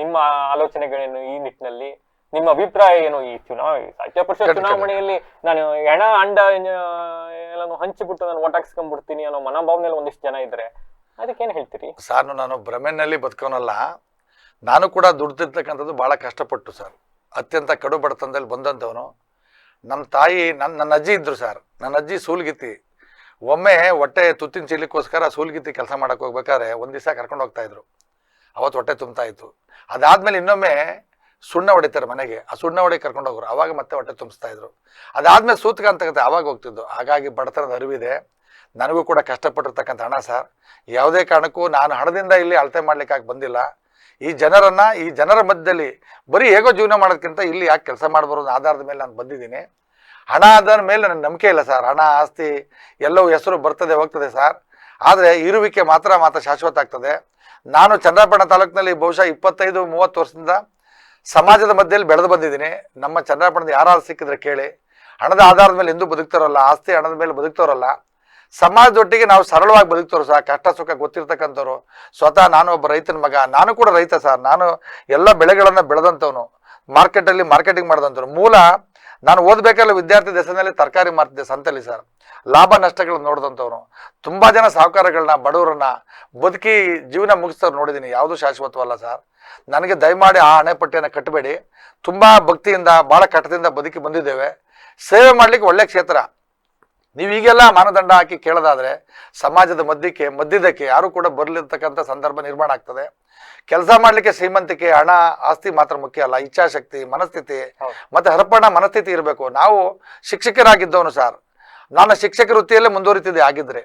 ನಿಮ್ಮ ಆಲೋಚನೆಗಳೇನು ಈ ನಿಟ್ಟಿನಲ್ಲಿ? ನಿಮ್ಮ ಅಭಿಪ್ರಾಯ ಏನು? ಈ ಸಾಹಿತ್ಯ ಪರಿಷತ್ ಚುನಾವಣೆಯಲ್ಲಿ ನಾನು ಹೆಣ ಅಂಡ ಎಲ್ಲಾನು ಹಂಚಿಬಿಟ್ಟು ನಾನು ಓಟ್ ಹಾಕ್ಸ್ಕೊಂಡ್ಬಿಡ್ತೀನಿ ಅನ್ನೋ ಮನೋಭಾವನೆಯಲ್ಲಿ ಒಂದಿಷ್ಟು ಜನ ಇದ್ರೆ ಅದಕ್ಕೇನು ಹೇಳ್ತೀರಿ ಸರ್? ನಾನು ಭ್ರಮೆನಲ್ಲಿ ಬದುಕೋನಲ್ಲ. ನಾನು ಕೂಡ ದುಡ್ದಿರ್ತಕ್ಕಂಥದ್ದು ಬಹಳ ಕಷ್ಟಪಟ್ಟು ಸರ್, ಅತ್ಯಂತ ಕಡು ಬಡತನದಲ್ಲಿ ಬಂದಂಥವನು. ನಮ್ಮ ತಾಯಿ ನನ್ನ ಅಜ್ಜಿ ಇದ್ರು ಸರ್. ನನ್ನ ಅಜ್ಜಿ ಸೂಲ್ಗಿತ್ತಿ. ಒಮ್ಮೆ ಹೊಟ್ಟೆ ತುತ್ತಿನ ಚೀಲಕ್ಕೋಸ್ಕರ ಸೂಲ್ಗಿತ್ತಿ ಕೆಲಸ ಮಾಡಕ್ಕೆ ಹೋಗ್ಬೇಕಾದ್ರೆ ಒಂದು ದಿವಸ ಕರ್ಕೊಂಡು ಹೋಗ್ತಾ ಇದ್ರು. ಅವತ್ತು ಹೊಟ್ಟೆ ತುಂಬ್ತಾ ಇತ್ತು. ಅದಾದ್ಮೇಲೆ ಇನ್ನೊಮ್ಮೆ ಸುಣ್ಣ ಹೊಡಿತಾರೆ ಮನೆಗೆ, ಆ ಸುಣ್ಣ ಹೊಡಿ ಕರ್ಕೊಂಡು ಹೋಗೋರು, ಅವಾಗ ಮತ್ತೆ ಹೊಟ್ಟೆ ತುಂಬಿಸ್ತಾ ಇದ್ರು. ಅದಾದ್ಮೇಲೆ ಸೂತ್ಕ ಅಂತಕ್ಕಂಥ ಅವಾಗ ಹೋಗ್ತಿದ್ದು. ಹಾಗಾಗಿ ಬಡತನದ ಅರಿವಿದೆ. ನನಗೂ ಕೂಡ ಕಷ್ಟಪಟ್ಟಿರ್ತಕ್ಕಂಥ ಹಣ ಸರ್. ಯಾವುದೇ ಕಾರಣಕ್ಕೂ ನಾನು ಹಣದಿಂದ ಇಲ್ಲಿ ಅಳತೆ ಮಾಡ್ಲಿಕ್ಕಾಗಿ ಬಂದಿಲ್ಲ. ಈ ಜನರ ಮಧ್ಯದಲ್ಲಿ ಬರೀ ಹೇಗೋ ಜೀವನ ಮಾಡೋದಕ್ಕಿಂತ ಇಲ್ಲಿ ಯಾಕೆ ಕೆಲಸ ಮಾಡಬಾರೋದು ಆಧಾರದ ಮೇಲೆ ನಾನು ಬಂದಿದ್ದೀನಿ. ಹಣ ಆದ ಮೇಲೆ ನನಗೆ ನಂಬಿಕೆ ಇಲ್ಲ ಸರ್. ಹಣ, ಆಸ್ತಿ ಎಲ್ಲವೂ ಹೆಸರು ಬರ್ತದೆ ಹೋಗ್ತದೆ ಸರ್. ಆದರೆ ಇರುವಿಕೆ ಮಾತ್ರ ಶಾಶ್ವತ ಆಗ್ತದೆ. ನಾನು ಚನ್ನರಾಯಪಟ್ಟಣ ತಾಲೂಕಿನಲ್ಲಿ ಬಹುಶಃ 25-30 ವರ್ಷದಿಂದ ಸಮಾಜದ ಮಧ್ಯೆಯಲ್ಲಿ ಬೆಳೆದು ಬಂದಿದ್ದೀನಿ. ನಮ್ಮ ಚನ್ನರಾಯಪಟ್ಟಣದ ಯಾರು ಸಿಕ್ಕಿದ್ರೆ ಕೇಳಿ. ಹಣದ ಆಧಾರದ ಮೇಲೆ ಎಂದೂ ಬದುಕ್ತಾರಲ್ಲ, ಆಸ್ತಿ ಹಣದ ಮೇಲೆ ಬದುಕ್ತಾರಲ್ಲ. ಸಮಾಜದೊಟ್ಟಿಗೆ ನಾವು ಸರಳವಾಗಿ ಬದುಕ್ತವ್ರು ಸರ್, ಕಷ್ಟ ಸುಖ ಗೊತ್ತಿರ್ತಕ್ಕಂಥವ್ರು. ಸ್ವತಃ ನಾನು ಒಬ್ಬ ರೈತನ ಮಗ, ನಾನು ಕೂಡ ರೈತ ಸರ್. ನಾನು ಎಲ್ಲ ಬೆಳೆಗಳನ್ನು ಬೆಳೆದಂಥವನು, ಮಾರ್ಕೆಟಿಂಗ್ ಮಾಡಿದಂಥವ್ರು. ಮೂಲ ನಾನು ಓದಬೇಕಲ್ಲ ವಿದ್ಯಾರ್ಥಿ ದಶೆಯಲ್ಲಿ ತರಕಾರಿ ಮಾರ್ತಿದ್ದೆ ಸಂತೆಲಿ ಸರ್. ಲಾಭ ನಷ್ಟಗಳನ್ನ ನೋಡಿದಂಥವ್ರು. ತುಂಬ ಜನ ಸಾಹುಕಾರಗಳನ್ನ, ಬಡವರನ್ನ ಬದುಕಿ ಜೀವನ ಮುಗಿಸ್ತವ್ರು ನೋಡಿದ್ದೀನಿ. ಯಾವುದೂ ಶಾಶ್ವತವಲ್ಲ ಸರ್. ನನಗೆ ದಯಮಾಡಿ ಆ ಹಣೆಪಟ್ಟಿಯನ್ನು ಕಟ್ಟಬೇಡಿ. ತುಂಬ ಭಕ್ತಿಯಿಂದ ಭಾಳ ಕಟ್ಟದಿಂದ ಬದುಕಿ ಬಂದಿದ್ದೇವೆ. ಸೇವೆ ಮಾಡಲಿಕ್ಕೆ ಒಳ್ಳೆ ಕ್ಷೇತ್ರ. ನೀವು ಈಗೆಲ್ಲ ಮಾನದಂಡ ಹಾಕಿ ಕೇಳೋದಾದ್ರೆ ಸಮಾಜದ ಮಧ್ಯದಕ್ಕೆ ಯಾರು ಕೂಡ ಬರಲಿರ್ತಕ್ಕಂಥ ಸಂದರ್ಭ ನಿರ್ಮಾಣ ಆಗ್ತದೆ. ಕೆಲಸ ಮಾಡಲಿಕ್ಕೆ ಶ್ರೀಮಂತಿಕೆ, ಹಣ, ಆಸ್ತಿ ಮಾತ್ರ ಮುಖ್ಯ ಅಲ್ಲ. ಇಚ್ಛಾಶಕ್ತಿ, ಮನಸ್ಥಿತಿ ಮತ್ತೆ ಅರ್ಪಣ ಮನಸ್ಥಿತಿ ಇರಬೇಕು. ನಾವು ಶಿಕ್ಷಕರಾಗಿದ್ದವನು ಸರ್. ನಾನು ಶಿಕ್ಷಕ ವೃತ್ತಿಯಲ್ಲೇ ಮುಂದುವರಿತಿದ್ದೆ. ಆಗಿದ್ರೆ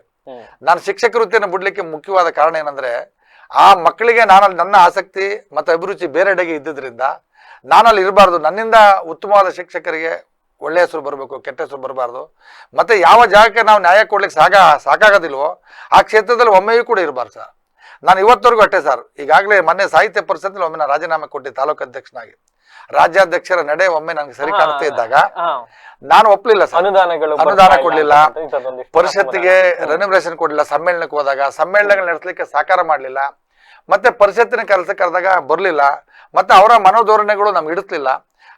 ನಾನು ಶಿಕ್ಷಕ ವೃತ್ತಿಯನ್ನು ಬಿಡ್ಲಿಕ್ಕೆ ಮುಖ್ಯವಾದ ಕಾರಣ ಏನಂದ್ರೆ, ಆ ಮಕ್ಕಳಿಗೆ ನನ್ನ ಆಸಕ್ತಿ ಮತ್ತು ಅಭಿರುಚಿ ಬೇರೆಡೆಗೆ ಇದ್ದಿದ್ರಿಂದ ನಾನಲ್ಲಿ ಇರಬಾರ್ದು. ನನ್ನಿಂದ ಉತ್ತಮವಾದ ಶಿಕ್ಷಕರಿಗೆ ಒಳ್ಳೆ ಹೆಸರು ಬರಬೇಕು, ಕೆಟ್ಟ ಹೆಸರು ಬರಬಾರ್ದು. ಮತ್ತೆ ಯಾವ ಜಾಗಕ್ಕೆ ನಾವು ನ್ಯಾಯ ಕೊಡ್ಲಿಕ್ಕೆ ಸಾಕಾಗೋದಿಲ್ವೋ ಆ ಕ್ಷೇತ್ರದಲ್ಲಿ ಒಮ್ಮೆಯೂ ಕೂಡ ಇರಬಾರ್ದು ಸರ್. ನಾನು ಇವತ್ತವರೆಗೂ ಅಷ್ಟೇ ಸರ್. ಈಗಾಗಲೇ ಮೊನ್ನೆ ಸಾಹಿತ್ಯ ಪರಿಷತ್ನಲ್ಲಿ ಒಮ್ಮೆ ನಾನು ರಾಜೀನಾಮೆ ಕೊಟ್ಟಿದ್ದೆ ತಾಲೂಕು ಅಧ್ಯಕ್ಷನಾಗಿ. ರಾಜ್ಯಾಧ್ಯಕ್ಷರ ನಡೆ ಒಮ್ಮೆ ನನಗೆ ಸರಿ ಕಾಣಿಸ್ತಾ ಇದ್ದಾಗ ನಾನು ಒಪ್ಪಲಿಲ್ಲ ಸರ್. ಅನುದಾನ ಕೊಡ್ಲಿಲ್ಲ, ಪರಿಷತ್ತಿಗೆ ರೆನ್ಯುಮರೇಷನ್ ಕೊಡ್ಲಿಲ್ಲ. ಸಮ್ಮೇಳನಕ್ಕೆ ಹೋದಾಗ ಸಮ್ಮೇಳನಗಳು ನಡೆಸಲಿಕ್ಕೆ ಸಾಕಾರ ಮಾಡಲಿಲ್ಲ. ಮತ್ತೆ ಪರಿಷತ್ತಿನ ಕೆಲಸಕ್ಕೆ ಕರೆದಾಗ ಬರಲಿಲ್ಲ. ಮತ್ತೆ ಅವರ ಮನೋಧೋರಣೆಗಳು ನಮ್ಗೆ ಹಿಡಿಸ್ಲಿಲ್ಲ.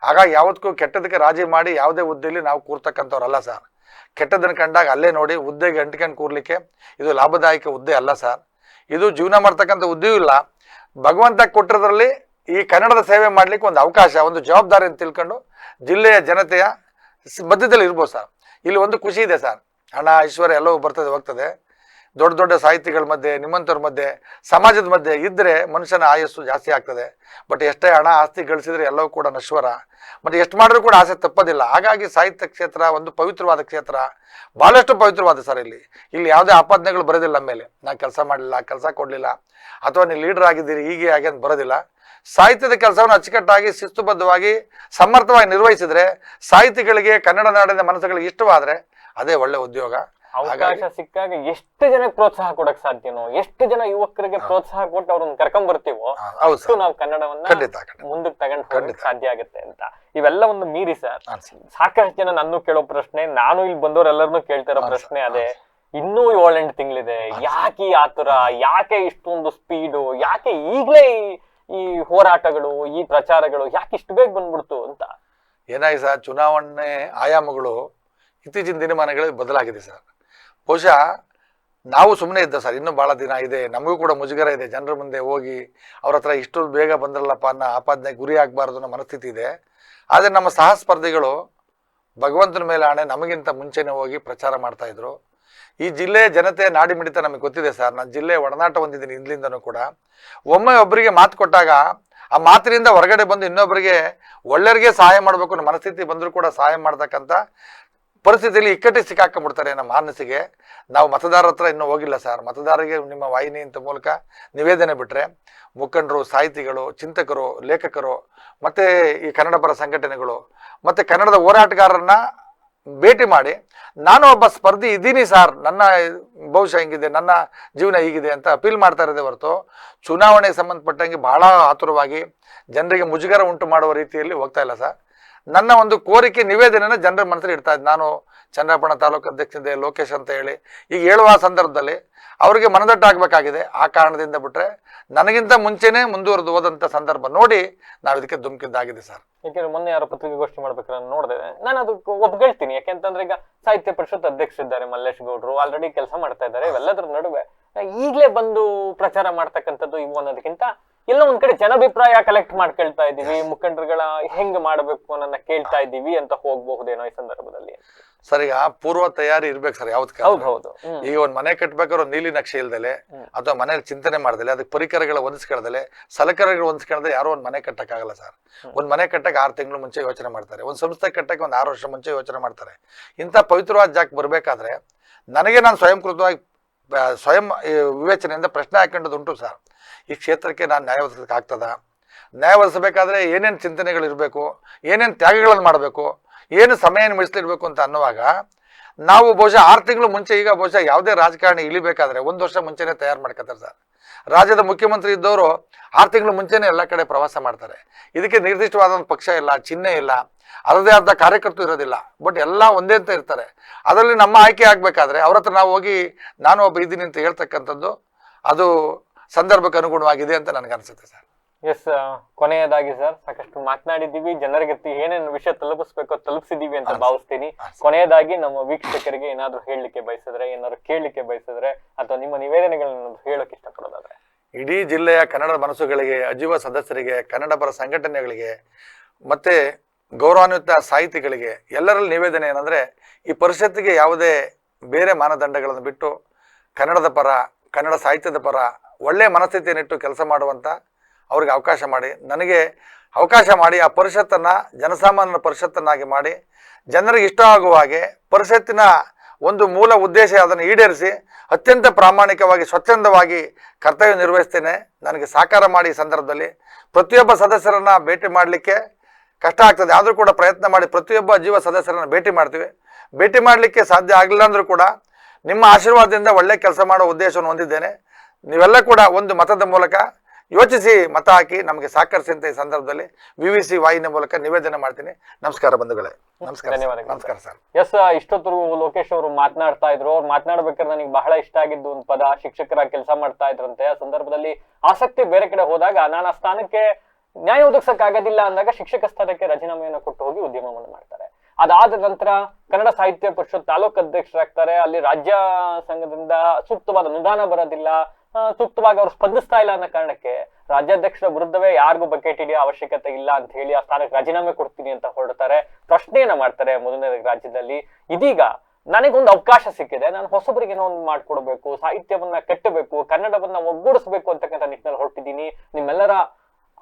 ಹಾಗಾಗಿ ಯಾವತ್ತೂ ಕೆಟ್ಟದಕ್ಕೆ ರಾಜಿ ಮಾಡಿ ಯಾವುದೇ ಹುದ್ದೆಯಲ್ಲಿ ನಾವು ಕೂರ್ತಕ್ಕಂಥವ್ರಲ್ಲ ಸರ್. ಕೆಟ್ಟದನ್ನು ಕಂಡಾಗ ಅಲ್ಲೇ ನೋಡಿ ಹುದ್ದೆಗೆ ಅಂಟ್ಕೊಂಡು ಕೂರ್ಲಿಕ್ಕೆ ಇದು ಲಾಭದಾಯಕ ಹುದ್ದೆ ಅಲ್ಲ ಸರ್. ಇದು ಜೀವನ ಮಾಡ್ತಕ್ಕಂಥ ಹುದ್ದೆಯೂ ಇಲ್ಲ. ಭಗವಂತ ಕೊಟ್ಟಿರೋದ್ರಲ್ಲಿ ಈ ಕನ್ನಡದ ಸೇವೆ ಮಾಡ್ಲಿಕ್ಕೆ ಒಂದು ಅವಕಾಶ, ಒಂದು ಜವಾಬ್ದಾರಿ ಅಂತ ತಿಳ್ಕೊಂಡು ಜಿಲ್ಲೆಯ ಜನತೆಯ ಮಧ್ಯದಲ್ಲಿ ಇರ್ಬೋದು ಸರ್. ಇಲ್ಲಿ ಒಂದು ಖುಷಿ ಇದೆ ಸರ್. ಹಣ, ಐಶ್ವರ್ಯ ಎಲ್ಲವೂ ಬರ್ತದೆ ಹೋಗ್ತದೆ. ದೊಡ್ಡ ದೊಡ್ಡ ಸಾಹಿತಿಗಳ ಮಧ್ಯೆ, ನಿಮ್ಮಂಥವ್ರ ಮಧ್ಯೆ, ಸಮಾಜದ ಮಧ್ಯೆ ಇದ್ದರೆ ಮನುಷ್ಯನ ಆಯಸ್ಸು ಜಾಸ್ತಿ ಆಗ್ತದೆ. ಬಟ್ ಎಷ್ಟೇ ಹಣ ಆಸ್ತಿ ಗಳಿಸಿದ್ರೆ ಎಲ್ಲವೂ ಕೂಡ ನಶ್ವರ. ಮತ್ತು ಎಷ್ಟು ಮಾಡಿದ್ರೂ ಕೂಡ ಆಸೆ ತಪ್ಪೋದಿಲ್ಲ. ಹಾಗಾಗಿ ಸಾಹಿತ್ಯ ಕ್ಷೇತ್ರ ಒಂದು ಪವಿತ್ರವಾದ ಕ್ಷೇತ್ರ, ಭಾಳಷ್ಟು ಪವಿತ್ರವಾದ ಸರ್. ಇಲ್ಲಿ ಯಾವುದೇ ಆಪಾದನೆಗಳು ಬರೋದಿಲ್ಲ. ಮೇಲೆ ನಾನು ಕೆಲಸ ಮಾಡಲಿಲ್ಲ, ಕೆಲಸ ಕೊಡಲಿಲ್ಲ, ಅಥವಾ ನೀವು ಲೀಡರ್ ಆಗಿದ್ದೀರಿ ಹೀಗೆ ಹಾಗೆ ಅಂತ ಬರೋದಿಲ್ಲ. ಸಾಹಿತ್ಯದ ಕೆಲಸವನ್ನು ಅಚ್ಚುಕಟ್ಟಾಗಿ ಶಿಸ್ತುಬದ್ಧವಾಗಿ ಸಮರ್ಥವಾಗಿ ನಿರ್ವಹಿಸಿದ್ರೆ, ಸಾಹಿತಿಗಳಿಗೆ, ಕನ್ನಡ ನಾಡಿನ ಮನಸ್ಸುಗಳಿಗೆ ಇಷ್ಟವಾದರೆ ಅದೇ ಒಳ್ಳೆ ಉದ್ಯೋಗ. ಅವಕಾಶ ಸಿಕ್ಕಾಗ ಎಷ್ಟು ಜನಕ್ಕೆ ಪ್ರೋತ್ಸಾಹ ಕೊಡಕ್ ಸಾಧ್ಯನೋ, ಎಷ್ಟು ಜನ ಯುವಕರಿಗೆ ಪ್ರೋತ್ಸಾಹ ಕೊಟ್ಟು ಅವ್ರನ್ನ ಕರ್ಕೊಂಡ್ ಬರ್ತೀವೋ ಅಷ್ಟು ನಾವು ಕನ್ನಡವನ್ನ ಮುಂದಕ್ಕೆ ತಗೊಂಡು ಹೋಗಕ್ಕೆ ಸಾಧ್ಯ ಆಗುತ್ತೆ ಅಂತ. ಇವೆಲ್ಲ ಒಂದು ಮೀರಿ ಸರ್, ಸಾಕಷ್ಟು ಜನ ನನ್ನ ಕೇಳೋ ಪ್ರಶ್ನೆ, ನಾನು ಇಲ್ಲಿ ಬಂದವರೆಲ್ಲರನ್ನೂ ಕೇಳ್ತಿರೋ ಪ್ರಶ್ನೆ ಅದೇ. ಇನ್ನೂ 7-8 ತಿಂಗಳಿದೆ, ಯಾಕೆ ಆತುರ, ಯಾಕೆ ಇಷ್ಟೊಂದು ಸ್ಪೀಡು, ಯಾಕೆ ಈಗಲೇ ಈ ಹೋರಾಟಗಳು, ಈ ಪ್ರಚಾರಗಳು ಯಾಕೆ ಇಷ್ಟು ಬೇಗ ಬಂದ್ಬಿಡ್ತು ಅಂತ. ಏನಾಗಿದೆ ಸರ್, ಚುನಾವಣೆ ಆಯಾಮಗಳು ಇತ್ತೀಚಿನ ದಿನಮಾನಗಳಲ್ಲಿ ಬದಲಾಗಿದೆ ಸರ್. ಬಹುಶಃ ನಾವು ಸುಮ್ಮನೆ ಇದ್ದ ಸರ್, ಇನ್ನೂ ಭಾಳ ದಿನ ಇದೆ, ನಮಗೂ ಕೂಡ ಮುಜುಗರ ಇದೆ. ಜನರ ಮುಂದೆ ಹೋಗಿ ಅವ್ರ ಹತ್ರ ಇಷ್ಟು ಬೇಗ ಬಂದ್ರಲ್ಲಪ್ಪ ಅನ್ನೋ ಆಪಾದನೆ ಗುರಿ ಆಗಬಾರ್ದು ಅನ್ನೋ ಮನಸ್ಥಿತಿ ಇದೆ. ಆದರೆ ನಮ್ಮ ಸಹ ಸ್ಪರ್ಧಿಗಳು ಭಗವಂತನ ಮೇಲೆ ಆಣೆ ನಮಗಿಂತ ಮುಂಚೆನೇ ಹೋಗಿ ಪ್ರಚಾರ ಮಾಡ್ತಾಯಿದ್ರು. ಈ ಜಿಲ್ಲೆಯ ಜನತೆ ನಾಡಿ ಮಿಡಿತ ನಮಗೆ ಗೊತ್ತಿದೆ ಸರ್. ನಾನು ಜಿಲ್ಲೆ ಒಡನಾಟ ಹೊಂದಿದ್ದೀನಿ ಹಿಂದ್ಲಿಂದನೂ ಕೂಡ. ಒಮ್ಮೆ ಒಬ್ಬರಿಗೆ ಮಾತು ಕೊಟ್ಟಾಗ ಆ ಮಾತಿನಿಂದ ಹೊರಗಡೆ ಬಂದು ಇನ್ನೊಬ್ಬರಿಗೆ ಒಳ್ಳೆಯವರಿಗೆ ಸಹಾಯ ಮಾಡಬೇಕು ಅನ್ನೋ ಮನಸ್ಥಿತಿ ಬಂದರೂ ಕೂಡ ಸಹಾಯ ಮಾಡ್ತಕ್ಕಂಥ ಪರಿಸ್ಥಿತಿಯಲ್ಲಿ ಇಕ್ಕಟ್ಟಿಗೆ ಸಿಕ್ಕಾಕೊಂಡ್ಬಿಡ್ತಾರೆ ನಮ್ಮ ಮಾನಸಿಗೆ. ನಾವು ಮತದಾರರ ಹತ್ರ ಇನ್ನೂ ಹೋಗಿಲ್ಲ ಸರ್. ಮತದಾರರಿಗೆ ನಿಮ್ಮ ವಾಹಿನಿ ಇಂಥ ಮೂಲಕ ನಿವೇದನೆ ಬಿಟ್ಟರೆ ಮುಖಂಡರು, ಸಾಹಿತಿಗಳು, ಚಿಂತಕರು, ಲೇಖಕರು, ಮತ್ತು ಈ ಕನ್ನಡ ಪರ ಸಂಘಟನೆಗಳು ಮತ್ತು ಕನ್ನಡದ ಹೋರಾಟಗಾರರನ್ನ ಭೇಟಿ ಮಾಡಿ ನಾನು ಒಬ್ಬ ಸ್ಪರ್ಧಿ ಇದ್ದೀನಿ ಸರ್, ನನ್ನ ಭವಿಷ್ಯ ಹಿಂಗಿದೆ, ನನ್ನ ಜೀವನ ಹೀಗಿದೆ ಅಂತ ಅಪೀಲ್ ಮಾಡ್ತಾ ಇರೋದೇ ಹೊರತು ಚುನಾವಣೆಗೆ ಸಂಬಂಧಪಟ್ಟಂಗೆ ಬಹಳ ಆತುರವಾಗಿ ಜನರಿಗೆ ಮುಜುಗರ ಉಂಟು ಮಾಡುವ ರೀತಿಯಲ್ಲಿ ಹೋಗ್ತಾ ಇಲ್ಲ ಸರ್. ನನ್ನ ಒಂದು ಕೋರಿಕೆ ನಿವೇದನೆನ ಜನರ ಮನಸ್ಸಲ್ಲಿ ಇಡ್ತಾ ಇದ್ದೆ. ನಾನು ಚನ್ನರಾಯಪಟ್ಟಣ ತಾಲೂಕು ಅಧ್ಯಕ್ಷನಿದೆ ಲೋಕೇಶ್ ಅಂತ ಹೇಳಿ ಈಗ ಹೇಳುವ ಸಂದರ್ಭದಲ್ಲಿ ಅವರಿಗೆ ಮನದಟ್ಟಾಗಬೇಕಾಗಿದೆ. ಆ ಕಾರಣದಿಂದ ಬಿಟ್ಟರೆ ನನಗಿಂತ ಮುಂಚೆನೇ ಮುಂದುವರೆದು ಹೋದಂಥ ಸಂದರ್ಭ ನೋಡಿ ನಾವು ಇದಕ್ಕೆ ಧುಮುಕಿದ್ದಾಗಿದೆ ಸರ್. ಯಾಕೆಂದ್ರೆ ಮೊನ್ನೆ ಯಾರೋ ಪತ್ರಿಕಾಗೋಷ್ಠಿ ಮಾಡ್ಬೇಕಾದ್ರೆ ನಾನು ನೋಡಿದೆ, ನಾನು ಅದಕ್ಕೆ ಒಪ್ಕೊಳ್ತೀನಿ. ಯಾಕೆಂತಂದ್ರೆ ಈಗ ಸಾಹಿತ್ಯ ಪರಿಷತ್ ಅಧ್ಯಕ್ಷರಿದ್ದಾರೆ ಮಲ್ಲೇಶ್ ಗೌಡ್ರು, ಆಲ್ರೆಡಿ ಕೆಲಸ ಮಾಡ್ತಾ ಇದ್ದಾರೆ. ಇವೆಲ್ಲದರ ನಡುವೆ ಈಗಲೇ ಬಂದು ಪ್ರಚಾರ ಮಾಡ್ತಕ್ಕಂಥದ್ದು ಇವು ಅನ್ನೋದಕ್ಕಿಂತ ಎಲ್ಲ ಒಂದ್ ಕಡೆ ಜನಾಭಿಪ್ರಾಯ ಕಲೆಕ್ಟ್ ಮಾಡ್ಕೊಳ್ತಾ ಇದೀವಿ, ಮುಖಂಡರುಗಳ ಹೆಂಗ್ ಮಾಡಬೇಕು ಅನ್ನೋದನ್ನ ಕೇಳ್ತಾ ಇದ್ದೀವಿ ಅಂತ ಹೋಗ್ಬಹುದೇನೋ ಈ ಸಂದರ್ಭದಲ್ಲಿ. ಸರ್ ಈಗ ಪೂರ್ವ ತಯಾರಿ ಇರ್ಬೇಕು ಸರ್. ಯಾವ್ದು ಹೌದು, ಈಗ ಒಂದ್ ಮನೆ ಕಟ್ಬೇಕಾದ್ರೆ ಒಂದು ನೀಲಿ ನಕ್ಷೆ ಇಲ್ದಲೆ ಅಥವಾ ಮನೇಲಿ ಚಿಂತನೆ ಮಾಡ್ದಲೆ ಅದಕ್ಕೆ ಪರಿಕರಗಳ ಹೊಂದಿಸ್ಕೊಳ್ದಲೆ ಸಲಕರಣೆಗಳು ಹೊಂದಿಸ್ಕೊಳ್ದೆ ಯಾರೋ ಒಂದ್ ಮನೆ ಕಟ್ಟಕ್ಕಾಗಲ್ಲ ಸರ್. ಒಂದ್ ಮನೆ ಕಟ್ಟಕ್ಕೆ 6 ತಿಂಗಳು ಮುಂಚೆ ಯೋಚನೆ ಮಾಡ್ತಾರೆ. ಒಂದ್ ಸಂಸ್ಥೆ ಕಟ್ಟಕ್ಕೆ ಒಂದು 6 ವರ್ಷ ಮುಂಚೆ ಯೋಚನೆ ಮಾಡ್ತಾರೆ. ಇಂಥ ಪವಿತ್ರವಾದ ಜಾಗಕ್ಕೆ ಬರ್ಬೇಕಾದ್ರೆ ನನಗೆ ನಾನು ಸ್ವಯಂ ವಿವೇಚನೆಯಿಂದ ಪ್ರಶ್ನೆ ಹಾಕೊಂಡದುಂಟು ಸರ್. ಈ ಕ್ಷೇತ್ರಕ್ಕೆ ನಾನು ನ್ಯಾಯ ಒದಗಿಸಲಿಕ್ಕೆ ಆಗ್ತದ? ನ್ಯಾಯ ಒದಗಿಸಬೇಕಾದ್ರೆ ಏನೇನು ಚಿಂತನೆಗಳಿರಬೇಕು, ಏನೇನು ತ್ಯಾಗಗಳನ್ನು ಮಾಡಬೇಕು, ಏನು ಸಮಯನ ಮೀಸಲಿಡಬೇಕು ಅಂತ ಅನ್ನುವಾಗ ನಾವು ಬಹುಶಃ 6 ತಿಂಗಳು ಮುಂಚೆ, ಈಗ ಬಹುಶಃ ಯಾವುದೇ ರಾಜಕಾರಣಿ ಇಳಿಬೇಕಾದ್ರೆ 1 ವರ್ಷ ಮುಂಚೆನೇ ತಯಾರು ಮಾಡ್ಕೊತಾರೆ ಸರ್. ರಾಜ್ಯದ ಮುಖ್ಯಮಂತ್ರಿ ಇದ್ದವರು 6 ತಿಂಗಳು ಮುಂಚೆನೇ ಎಲ್ಲ ಕಡೆ ಪ್ರವಾಸ ಮಾಡ್ತಾರೆ. ಇದಕ್ಕೆ ನಿರ್ದಿಷ್ಟವಾದ ಒಂದು ಪಕ್ಷ ಇಲ್ಲ, ಚಿಹ್ನೆ ಇಲ್ಲ, ಅದರದೇ ಆದ ಕಾರ್ಯಕರ್ತರು ಇರೋದಿಲ್ಲ. ಬಟ್ ಎಲ್ಲ ಒಂದೇ ಅಂತ ಇರ್ತಾರೆ. ಅದರಲ್ಲಿ ನಮ್ಮ ಆಯ್ಕೆ ಆಗಬೇಕಾದ್ರೆ ಅವ್ರ ಹತ್ರ ನಾವು ಹೋಗಿ ನಾನು ಒಬ್ಬ ಇದ್ದೀನಿ ಅಂತ ಹೇಳ್ತಕ್ಕಂಥದ್ದು ಅದು ಸಂದರ್ಭಕ್ಕೆ ಅನುಗುಣವಾಗಿದೆ ಅಂತ ನನಗನ್ಸುತ್ತೆ ಸರ್. ಎಸ್, ಕೊನೆಯದಾಗಿ ಸರ್ ಸಾಕಷ್ಟು ಮಾತನಾಡಿದ್ದೀವಿ, ಜನರಿಗೆ ಏನೇನು ವಿಷಯ ತಲುಪಿಸ್ಬೇಕೋ ತಲುಪಿಸಿದೀವಿ ಅಂತ ಭಾವಿಸ್ತೀನಿ. ಕೊನೆಯದಾಗಿ ನಮ್ಮ ವೀಕ್ಷಕರಿಗೆ ಏನಾದ್ರು ಹೇಳಲಿಕ್ಕೆ ಬಯಸಿದ್ರೆ, ಏನಾದ್ರು ಕೇಳಲಿಕ್ಕೆ ಬಯಸಿದ್ರೆ ಅಥವಾ ನಿಮ್ಮ ನಿವೇದನೆಗಳನ್ನ ಹೇಳೋಕೆ ಇಷ್ಟಪಡೋದಾದ್ರೆ? ಇಡೀ ಜಿಲ್ಲೆಯ ಕನ್ನಡ ಮನಸ್ಸುಗಳಿಗೆ, ಅಜೀವ ಸದಸ್ಯರಿಗೆ, ಕನ್ನಡ ಪರ ಸಂಘಟನೆಗಳಿಗೆ ಮತ್ತೆ ಗೌರವಾನ್ವಿತ ಸಾಹಿತಿಗಳಿಗೆ ಎಲ್ಲರಲ್ಲಿ ನಿವೇದನೆ ಏನಂದ್ರೆ, ಈ ಪರಿಷತ್ತಿಗೆ ಯಾವುದೇ ಬೇರೆ ಮಾನದಂಡಗಳನ್ನು ಬಿಟ್ಟು ಕನ್ನಡದ ಪರ, ಕನ್ನಡ ಸಾಹಿತ್ಯದ ಪರ ಒಳ್ಳೆಯ ಮನಸ್ಥಿತಿಯನ್ನಿಟ್ಟು ಕೆಲಸ ಮಾಡುವಂಥ ಅವ್ರಿಗೆ ಅವಕಾಶ ಮಾಡಿ, ನನಗೆ ಅವಕಾಶ ಮಾಡಿ ಆ ಪರಿಷತ್ತನ್ನು ಜನಸಾಮಾನ್ಯರ ಪರಿಷತ್ತನ್ನಾಗಿ ಮಾಡಿ ಜನರಿಗೆ ಇಷ್ಟ ಆಗುವ ಹಾಗೆ ಪರಿಷತ್ತಿನ ಒಂದು ಮೂಲ ಉದ್ದೇಶ ಅದನ್ನು ಈಡೇರಿಸಿ ಅತ್ಯಂತ ಪ್ರಾಮಾಣಿಕವಾಗಿ ಸ್ವಚ್ಛಂದವಾಗಿ ಕರ್ತವ್ಯ ನಿರ್ವಹಿಸ್ತೇನೆ. ನನಗೆ ಸಹಕಾರ ಮಾಡಿ ಈ ಸಂದರ್ಭದಲ್ಲಿ ಪ್ರತಿಯೊಬ್ಬ ಸದಸ್ಯರನ್ನು ಭೇಟಿ ಮಾಡಲಿಕ್ಕೆ ಕಷ್ಟ ಆಗ್ತದೆ, ಆದರೂ ಕೂಡ ಪ್ರಯತ್ನ ಮಾಡಿ ಪ್ರತಿಯೊಬ್ಬ ಜೀವ ಸದಸ್ಯರನ್ನು ಭೇಟಿ ಮಾಡ್ತೀವಿ. ಭೇಟಿ ಮಾಡಲಿಕ್ಕೆ ಸಾಧ್ಯ ಆಗಲಿಲ್ಲ ಅಂದರೂ ಕೂಡ ನಿಮ್ಮ ಆಶೀರ್ವಾದದಿಂದ ಒಳ್ಳೆ ಕೆಲಸ ಮಾಡೋ ಉದ್ದೇಶವನ್ನು ಹೊಂದಿದ್ದೇನೆ. ನೀವೆಲ್ಲ ಕೂಡ ಒಂದು ಮತದ ಮೂಲಕ ಯೋಚಿಸಿ ಮತ ಹಾಕಿ ನಮಗೆ ಸಹಕರಿಸಿ ಅಂತ ಈ ಸಂದರ್ಭದಲ್ಲಿ VVC ವಾಹಿನಿ ಮೂಲಕ ನಿವೇದನೆ ಮಾಡ್ತೀನಿ. ನಮಸ್ಕಾರ ಬಂಧುಗಳೇ. ನಮಸ್ಕಾರ. ನಮಸ್ಕಾರ ಸರ್. ಎಸ್, ಇಷ್ಟೊತ್ತರು ಲೋಕೇಶ್ ಅವರು ಮಾತನಾಡ್ತಾ ಇದ್ರು. ಅವ್ರು ಮಾತನಾಡ್ಬೇಕಾದ್ರೆ ನನಗೆ ಬಹಳ ಇಷ್ಟ ಆಗಿದ್ದು ಒಂದು ಪದ, ಶಿಕ್ಷಕರಾಗಿ ಕೆಲಸ ಮಾಡ್ತಾ ಇದ್ರಂತೆ. ಆ ಸಂದರ್ಭದಲ್ಲಿ ಆಸಕ್ತಿ ಬೇರೆ ಕಡೆ ಹೋದಾಗ ನಾನು ಆ ಸ್ಥಾನಕ್ಕೆ ನ್ಯಾಯ ಒದಗಿಸಕ್ಕಾಗೋದಿಲ್ಲ ಅಂದಾಗ ಶಿಕ್ಷಕ ಸ್ಥಾನಕ್ಕೆ ರಾಜೀನಾಮೆಯನ್ನು ಕೊಟ್ಟು ಹೋಗಿ ಉದ್ಯಮವನ್ನು ಮಾಡ್ತಾರೆ. ಅದಾದ ನಂತರ ಕನ್ನಡ ಸಾಹಿತ್ಯ ಪರಿಷತ್ ತಾಲೂಕು ಅಧ್ಯಕ್ಷರಾಗ್ತಾರೆ. ಅಲ್ಲಿ ರಾಜ್ಯ ಸಂಘದಿಂದ ಸೂಕ್ತವಾದ ಅನುದಾನ ಬರೋದಿಲ್ಲ, ಸೂಕ್ತವಾಗಿ ಅವ್ರು ಸ್ಪಂದಿಸ್ತಾ ಇಲ್ಲ ಅನ್ನೋ ಕಾರಣಕ್ಕೆ ರಾಜ್ಯಾಧ್ಯಕ್ಷರ ವಿರುದ್ಧವೇ ಯಾರಿಗೂ ಬಕೆಟ್ ಹಿಡಿಯೋ ಅವಶ್ಯಕತೆ ಇಲ್ಲ ಅಂತ ಹೇಳಿ ಆ ಸ್ಥಾನಕ್ಕೆ ರಾಜೀನಾಮೆ ಕೊಡ್ತೀನಿ ಅಂತ ಹೊರಡ್ತಾರೆ. ಪ್ರಶ್ನೆಯನ್ನ ಮಾಡ್ತಾರೆ ಮೊದಲನೇ ರಾಜ್ಯದಲ್ಲಿ. ಇದೀಗ ನನಗೊಂದು ಅವಕಾಶ ಸಿಕ್ಕಿದೆ, ನಾನು ಹೊಸಬರಿಗೆ ಏನೋ ಒಂದು ಮಾಡ್ಕೊಡ್ಬೇಕು, ಸಾಹಿತ್ಯವನ್ನ ಕಟ್ಟಬೇಕು, ಕನ್ನಡವನ್ನ ಒಗ್ಗೂಡಿಸ್ಬೇಕು ಅಂತಕ್ಕಂಥ ನಿಟ್ಟಿನಲ್ಲಿ ಹೊರಟಿದ್ದೀನಿ. ನಿಮ್ಮೆಲ್ಲರ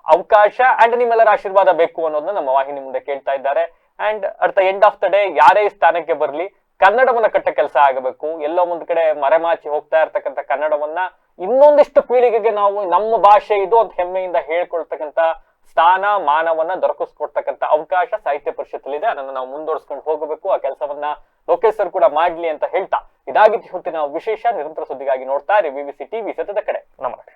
ಅವಕಾಶ ಅಂಡ್ ನಿಮ್ಮೆಲ್ಲರ ಆಶೀರ್ವಾದ ಬೇಕು ಅನ್ನೋದನ್ನ ನಮ್ಮ ವಾಹಿನಿ ಮುಂದೆ ಕೇಳ್ತಾ ಇದ್ದಾರೆ. And at the end of the day ಯಾರೇ ಸ್ಥಾನಕ್ಕೆ ಬರ್ಲಿ ಕನ್ನಡವನ್ನ ಕಟ್ಟ ಕೆಲಸ ಆಗಬೇಕು. ಎಲ್ಲೋ ಒಂದ್ ಕಡೆ ಮರೆಮಾಚಿ ಹೋಗ್ತಾ ಇರ್ತಕ್ಕಂಥ ಕನ್ನಡವನ್ನ ಇನ್ನೊಂದಿಷ್ಟು ಪೀಳಿಗೆಗೆ ನಾವು ನಮ್ಮ ಭಾಷೆ ಇದು ಅಂತ ಹೆಮ್ಮೆಯಿಂದ ಹೇಳ್ಕೊಳ್ತಕ್ಕಂಥ ಸ್ಥಾನ ಮಾನವನ್ನ ದೊರಕಿಸ್ಕೊಡ್ತಕ್ಕಂಥ ಅವಕಾಶ ಸಾಹಿತ್ಯ ಪರಿಷತ್ತಲ್ಲಿದೆ. ಅದನ್ನ ನಾವು ಮುಂದುವರಿಸ್ಕೊಂಡು ಹೋಗಬೇಕು. ಆ ಕೆಲಸವನ್ನ ಲೋಕೇಶ್ ಸರ್ ಕೂಡ ಮಾಡ್ಲಿ ಅಂತ ಹೇಳ್ತಾ ಇದಾಗಿತ್ತು ಇವತ್ತಿನ ವಿಶೇಷ. ನಿರಂತರ ಸುದ್ದಿಗಾಗಿ ನೋಡ್ತಾ ಇರಿ VVC TV, ಸತ್ಯದ ಕಡೆ. ನಮಸ್ತೆ.